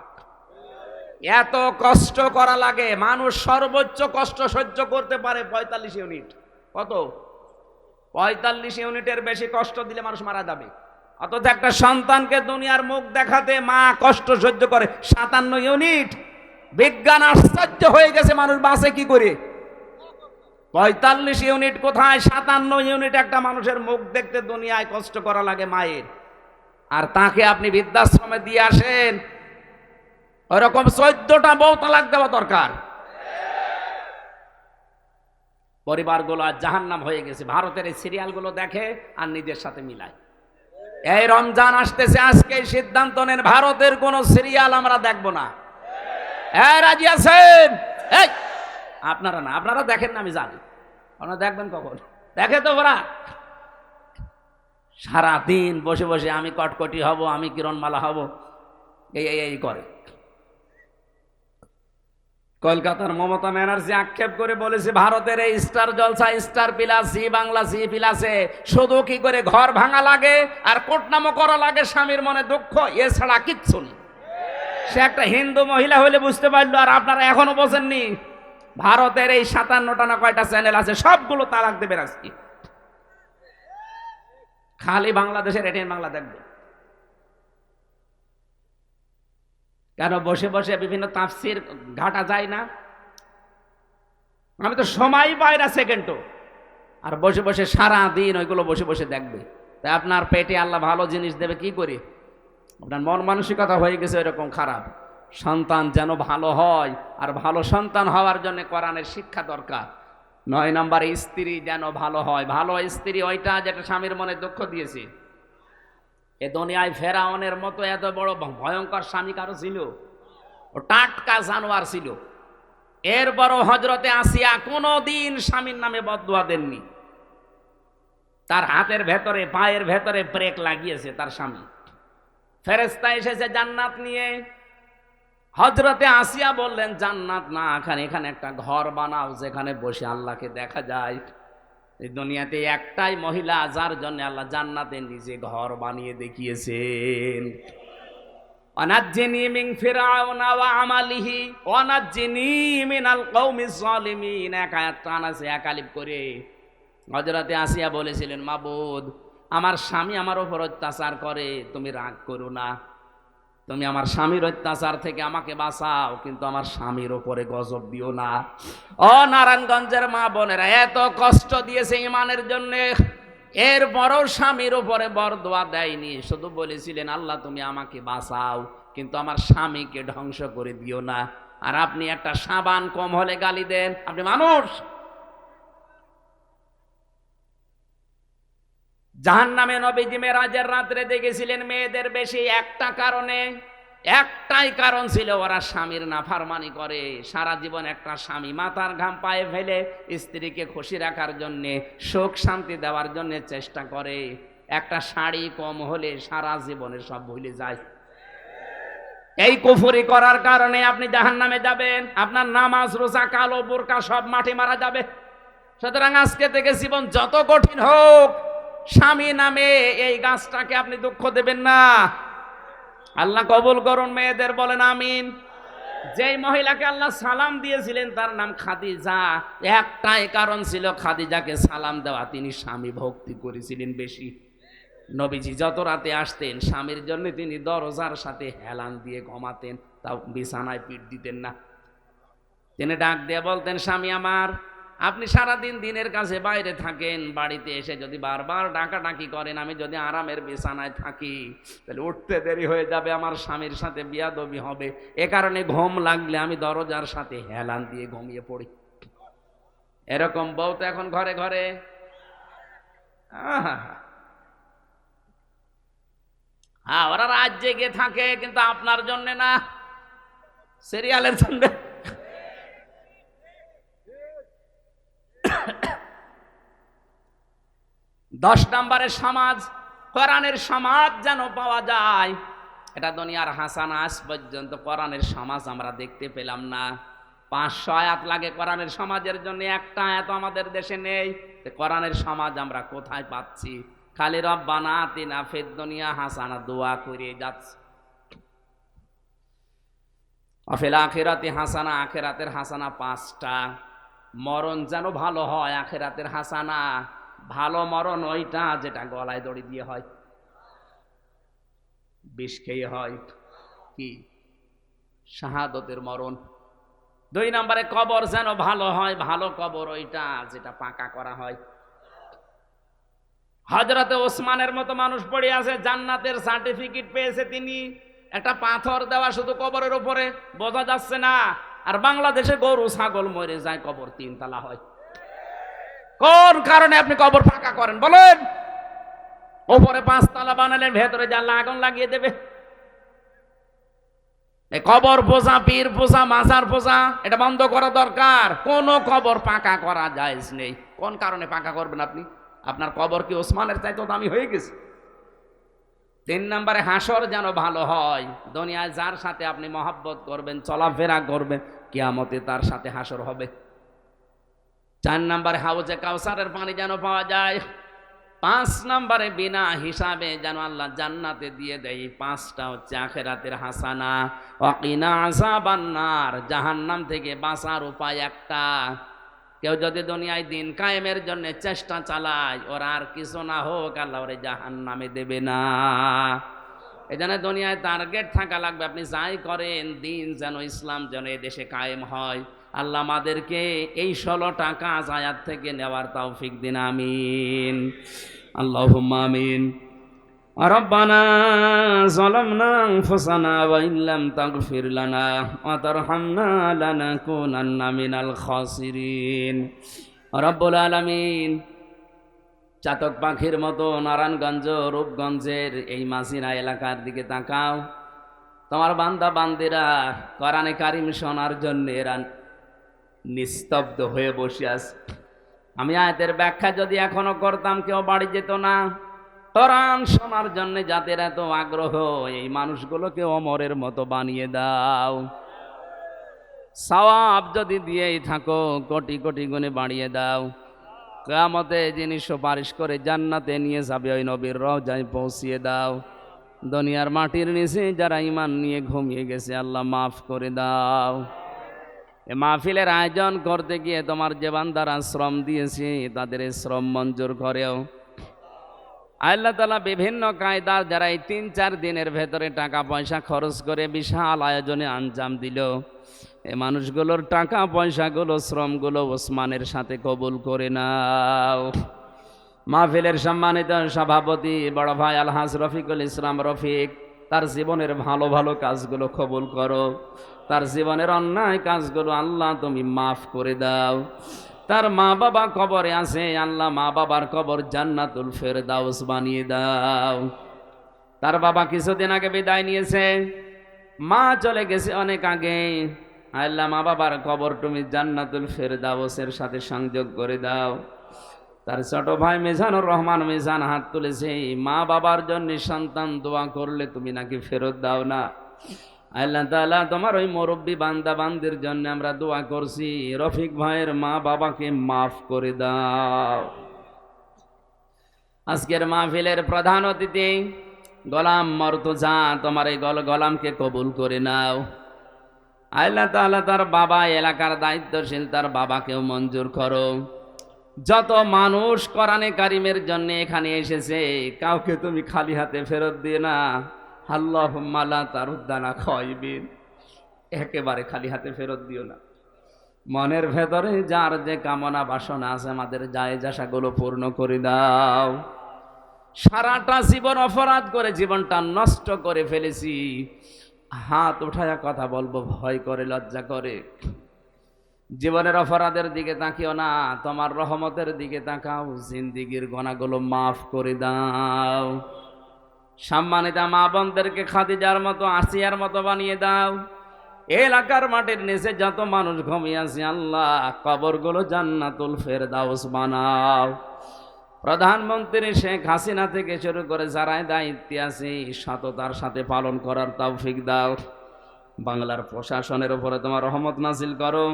S1: এত কষ্ট করা লাগে, মানুষ সর্বোচ্চ কষ্ট সহ্য করতে পারে 45 ইউনিট। কত? 45 ইউনিটের বেশি কষ্ট দিলে মানুষ মারা যাবে। অথচ একটা সন্তানকে দুনিয়ার মুখ দেখাতে মা কষ্ট সহ্য করে 57 ইউনিট। বিজ্ঞান আশ্চর্য হয়ে গেছে, মানুষ বাঁচে কি করে? 45 ইউনিট কোথায়, 57 ইউনিট একটা মানুষের মুখ দেখতে দুনিয়ায় কষ্ট করা লাগে মায়ের। আর তাকে আপনি বৃদ্ধাশ্রমে দিয়ে আসেন, ওরকম 14টা বউ তালাক দেওয়া দরকার। পরিবারগুলো আজ জাহান্নাম হয়ে গেছে। ভারতের এই সিরিয়ালগুলো দেখে আর নিজের সাথে মিলায়। এই রমজান আসতেছে, আজকে সিদ্ধান্ত নেন ভারতের কোন সিরিয়াল আমরা দেখব না। রাজি আছেন? আপনারা না, আপনারা দেখেন না, আমি জানি। আপনারা দেখবেন কখন? দেখে তো ওরা সারাদিন বসে বসে আমি কটকটি হব, আমি কিরণমালা হব, এই করে। কলকাতার মমতা ব্যানার্জি আক্ষেপ করে বলেছে ভারতের এই স্টার জলসা, স্টার প্লাস, জি বাংলা, জি প্লাসে শুধু কি করে ঘর ভাঙা লাগে আর কোটনামো করা লাগে, স্বামীর মনে দুঃখ, এছাড়া কিচ্ছু নেই। সে একটা হিন্দু মহিলা হলে বুঝতে পারলো, আর আপনারা এখনো বোঝেননি। ভারতের এই 57টা না কয়টা চ্যানেল আছে, সবগুলো তালাক দেবে আজকে। খালি বাংলাদেশের এটিএন বাংলা দেখবে। কেন? বসে বসে বিভিন্ন তাফসির ঘাটা যায় না? আমি তো সময় পাই না সেকেন্ডও, আর বসে বসে সারা দিন ওইগুলো বসে বসে দেখবে। তাই আপনার পেটে আল্লাহ ভালো জিনিস দেবে কি করে? আপনার মন মানসিকতা হয়ে গেছে এরকম খারাপ। সন্তান যেন ভালো হয়, আর ভালো সন্তান হওয়ার জন্য কোরআনের শিক্ষা দরকার। 9 নম্বরে স্ত্রী যেন ভালো হয়। ভালো স্ত্রী ওইটা যেটা স্বামীর মনে দুঃখ দিয়েছে। এ দুনিয়ায় ফেরাউনের মতো এত বড় ভয়ঙ্কর স্বামী কারো ছিল? ও টাটকা জানোয়ার ছিল। এরপরও হযরতে আসিয়া কোনোদিন স্বামীর নামে বদদুয়া দেননি। তার হাতের ভেতরে পায়ের ভেতরে ব্রেক লাগিয়েছে তার স্বামী। ফেরেশতা এসেছে জান্নাত নিয়ে। হযরতে আসিয়া বললেন, জান্নাত না, এখানে একটা ঘর বানাও যেখানে বসে আল্লাহকে দেখা যায়। এই দুনিয়াতে একটাই মহিলা যার জন্য আল্লাহ জান্নাতে নিজে ঘর বানিয়ে দেখিয়েছেন। অনাজ্জিনি মিন ফিরআউনা ওয়া আমালিহি ওয়ানাজ্জিনি মিনাল কওমিজ জালিমিন। এক আয়াত টান আছে একালিপ করে। হযরতে আসিয়া বলেছিলেন, মাবুদ, আমার স্বামী আমার উপর অত্যাচার করে, তুমি রাগ করো না, তুমি আমার স্বামীর অত্যাচার থেকে আমাকে বাঁচাও, কিন্তু আমার স্বামীর উপরে গজব দিও না। ও নারায়ণগঞ্জের মা বোনেরা, এত কষ্ট দিয়েছে ইমানের জন্য, এরপরও স্বামীর উপরে বরদোয়া দেয়নি, শুধু বলেছিলেন আল্লাহ তুমি আমাকে বাঁচাও, কিন্তু আমার স্বামীকে ধ্বংস করে দিও না। আর আপনি একটা সাবান কম হলে গালি দেন, আপনি মানুষ? জাহান্নামে নবীজি মেরাজের রাত্রে দেখেছিলেন মেয়েদের বেশি একটা কারণে, একটাই কারণ ছিল, ওরা স্বামীর নাফরমানি করে। সারা জীবন একটা স্বামী মাথার ঘাম পায়ে ফেলে স্ত্রীকে খুশি রাখার জন্য, সুখ শান্তি দেওয়ার জন্য চেষ্টা করে। একটা শাড়ি কম হলে সারা জীবনের সব ভুলে যায়। এই কুফরি করার কারণে আপনি জাহান্নামে যাবেন। আপনার নামাজ রোজা কালো বোরকা সব মাটি মারা যাবে। সুতরাং আজকে থেকে জীবন যত কঠিন হোক, স্বামী নামে এই গাছটাকে আপনি দুঃখ দেবেন না। আল্লাহ কবুল করুন। মেয়েদের বলেন আমিন। যেই মহিলাকে আল্লাহ সালাম দিয়েছিলেন তার নাম খাদিজা। একটাই কারণ ছিল খাদিজাকে সালাম দেওয়া, তিনি স্বামী ভক্তি করেছিলেন বেশি। নবীজি যত রাতে আসতেন স্বামীর জন্য তিনি দরজার সাথে হেলান দিয়ে ঘুমাতেন, তাও বিছানায় পিঠ দিতেন না। তিনি ডাক দিয়ে বলতেন, স্বামী আমার, আপনি সারাদিন দিনের কাছে বাইরে থাকেন, বাড়িতে এসে যদি বারবার ডাকাডাকি করেন, আমি যদি আরামের বিছানায় থাকি তাহলে উঠতে দেরি হয়ে যাবে, আমার স্বামীর সাথে বিয়াদবি হবে। এ কারণে ঘুম লাগলে আমি দরজার সাথে হেলান দিয়ে ঘুমিয়ে পড়ি। এরকম বউ তো এখন ঘরে ঘরে। হ্যাঁ, ওরা রাত জেগে থাকে, কিন্তু আপনার জন্য না, সিরিয়ালের জন্য। দশ নম্বরে সমাজ, কোরআনের সমাজ যেন পাওয়া যায়। এটা দুনিয়ার হাসানা, আজ পর্যন্ত কোরআনের সমাজ আমরা দেখতে পেলাম না। 500 আয়াত লাগে কোরআনের সমাজের জন্য, একটা আয়াত আমাদের দেশে নেই। কোরআনের সমাজ আমরা কোথায় পাচ্ছি? খালি রব্বানা আতিনা ফিদ দুনিয়া হাসানা দোয়া করে যাচ্ছে। অফিল আখিরাতি হাসানা, আখিরাতের হাসানা 5টা। মরণ যেন ভালো হয়, আখিরাতের হাসানা। ভালো মরণ ওইটা যেটা গলায় দড়ি দিয়ে হয়, বিষ খেয়ে হয়, কি শাহাদতের মরণ। 2 নম্বরে কবর যেন ভালো হয়, ভালো কবর ওইটা যেটা পাকা করা হয়। হযরতে ওসমানের মতো মানুষ পড়ে আছে, জান্নাতের সার্টিফিকেট পেয়েছে তিনি। একটা পাথর দেওয়া শুধু কবরের উপরে, বোঝা যাচ্ছে না। আর বাংলাদেশে গরু ছাগল মরে যায়, কবর 3 তলা হয়। কোন কারণে আপনি কবর পাকা করেন বলেন? উপরে 5 তলা বানালেন, ভেতরে জানলা আগুন লাগিয়ে দেবে। এই কবর পূজা, পীর পূজা, মাজার পূজা এটা বন্ধ করা দরকার। কোন কবর পাকা করা জায়েজ নেই। কোন কারণে পাকা করবেন আপনি? আপনার কবর কি ওসমানের চাইতে দামি হয়ে গেছে? 3 নম্বরে হাসর যেন ভালো হয়। দুনিয়ায় যার সাথে আপনি মহব্বত করবেন, চলাফেরা করবেন, কিয়ামতে তার সাথে হাসর হবে। 4 নম্বরে হাউজে কাউসারের পানি যেন পাওয়া যায়। 5 নম্বরে বিনা হিসাবে যেন আল্লাহ জান্নাতে দিয়ে দেয়। 5টা হচ্ছে আখিরাতের হাসানা। ওয়াকিনা আযাবান নার, জাহান্নাম থেকে বাঁচার উপায় একটা। কেউ যদি দুনিয়ায় দিন কায়েমের জন্য চেষ্টা চালায়, ওর আর কিছু না হোক, আল্লাহ ওরে জাহান্নামে দেবে না। এজন্য দুনিয়ায় টার্গেট থাকা লাগবে, আপনি যাই করেন দিন যেন, ইসলাম যেন এই দেশে কায়েম হয়। আল্লাহ আমাদেরকে এই 16টা কাজ আয়াত থেকে নেওয়ার তৌফিক দিন, আমিন, আল্লাহুম্মা আমিন। রব্বানা যালামনা আনফুসানা ওয়া ইল্লাম তাগফির লানা ওয়া তারহামনা লানাকুনান্না মিনাল খাসিরিন। রব্বুল আলামিন, চাতক পাখির মতো নারায়ণগঞ্জ রূপগঞ্জের এই মাসিনা এলাকার দিকে তাকাও। তোমার বান্দা বান্দিরা কোরআনে কারিম শোনার জন্য এরা নিস্তব্ধ হয়ে বসে আছে। আমি আয়াতের ব্যাখ্যা যদি এখনো করতাম, কেউ বাড়ি যেত না। কোরআন শোনার জন্য যাদের এত আগ্রহ, এই মানুষগুলোকে ওমরের মতো বানিয়ে দাও। সওয়াব যদি দিয়েই থাকো, কোটি কোটি গুণে বাড়িয়ে দাও। কিয়ামতে যিনি সুপারিশ করে জান্নাতে নিয়ে যাবে, ওই নবীর রওজায় পৌঁছিয়ে দাও। দুনিয়ার মাটির নিচে যারা ঈমান নিয়ে ঘুমিয়ে গেছে, আল্লাহ মাফ করে দাও। এ মাহফিলের আয়োজন করতে গিয়ে তোমার যে বান্দারা শ্রম দিয়েছে, তাদের শ্রম মঞ্জুর করেও। আল্লাহ তাআলা বিভিন্ন কায়দার যারা এই 3-4 দিনের ভেতরে টাকা পয়সা খরচ করে বিশাল আয়োজনে আঞ্জাম দিল, এই মানুষগুলোর টাকা পয়সাগুলো, শ্রমগুলো ওসমানের সাথে কবুল করে নাও। মাহফিলের সম্মানিত সভাপতি বড় ভাই আলহাজ রফিকুল ইসলাম রফিক, তার জীবনের ভালো ভালো কাজগুলো কবুল করো। তার জীবনের অন্যায় কাজগুলো আল্লাহ তুমি মাফ করে দাও। তার মা বাবা কবরে আছে, আল্লাহ মা বাবার কবর জান্নাতুল ফেরদাউস বানিয়ে দাও। তার বাবা কিছুদিন আগে বিদায় নিয়েছে, মা চলে গেছে অনেক আগে। আল্লাহ মা বাবার কবর তুমি জান্নাতুল ফেরদাউসের সাথে সংযোগ করে দাও। তার ছোট ভাই মিজানুর রহমান মিজান হাত তুলেছে, মা বাবার জন্য সন্তান দোয়া করলে তুমি নাকি ফেরত দাও না। আল্লাহ তাআলা তোমার ওই মুরব্বী বান্দা বান্দির জন্য আমরা দোয়া করছি, রফিক ভাইয়ের মা বাবাকে মাফ করে দাও। আজকের মাহফিলের প্রধান অতিথি গোলাম মর্তুজা, তোমার এই গোলামকে কবুল করে নাও। আল্লাহ তাআলা তার বাবা এলাকার দায়িত্বশীল, তার বাবাকেও মঞ্জুর করো। যত মানুষ কোরআনে কারিমের জন্য এখানে এসেছে, কাউকে তুমি খালি হাতে ফেরত দিয়ে না। আল্লাহুম্মা লা তারুদ্দানা খায়বিন, একেবারে খালি হাতে ফেরত দিও না। মনের ভেতরে যার যে কামনা বাসনা আছে, আমাদের জায়েজ আশাগুলো পূর্ণ করে দাও। সারাটা জীবন অপরাধ করে জীবনটা নষ্ট করে ফেলেছি, হাত উঠায়া কথা বলবো ভয় করে, লজ্জা করে। জীবনের অপরাধের দিকে তাকিও না, তোমার রহমতের দিকে তাকাও। জিন্দিগির গুনাহগুলো মাফ করে দাও। সম্মানিত মা বোনদেরকে খাদিজার মতো, আসিয়ার মতো বানিয়ে দাও। এলাকার মাটির নিচে যত মানুষ ঘুমিয়ে আছে, আল্লাহ কবরগুলো জান্নাতুল ফেরদাউস বানাও। প্রধানমন্ত্রী শেখ হাসিনা থেকে শুরু করে যারা দায়িত্বে আছে, সততার সাথে পালন করার তৌফিক দাও। বাংলার প্রশাসনের উপরে তোমার রহমত নাজিল করো।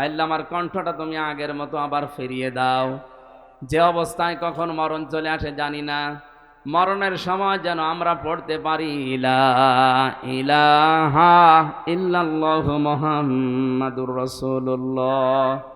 S1: আল্লাহ আমার কণ্ঠটা তুমি আগের মতো আবার ফিরিয়ে দাও। যে অবস্থায় কখন মরণ চলে আসে জানি না, মরণের সময় যেন আমরা পড়তে পারি লা ইলাহা ইল্লাল্লাহু মুহাম্মাদুর রাসূলুল্লাহ।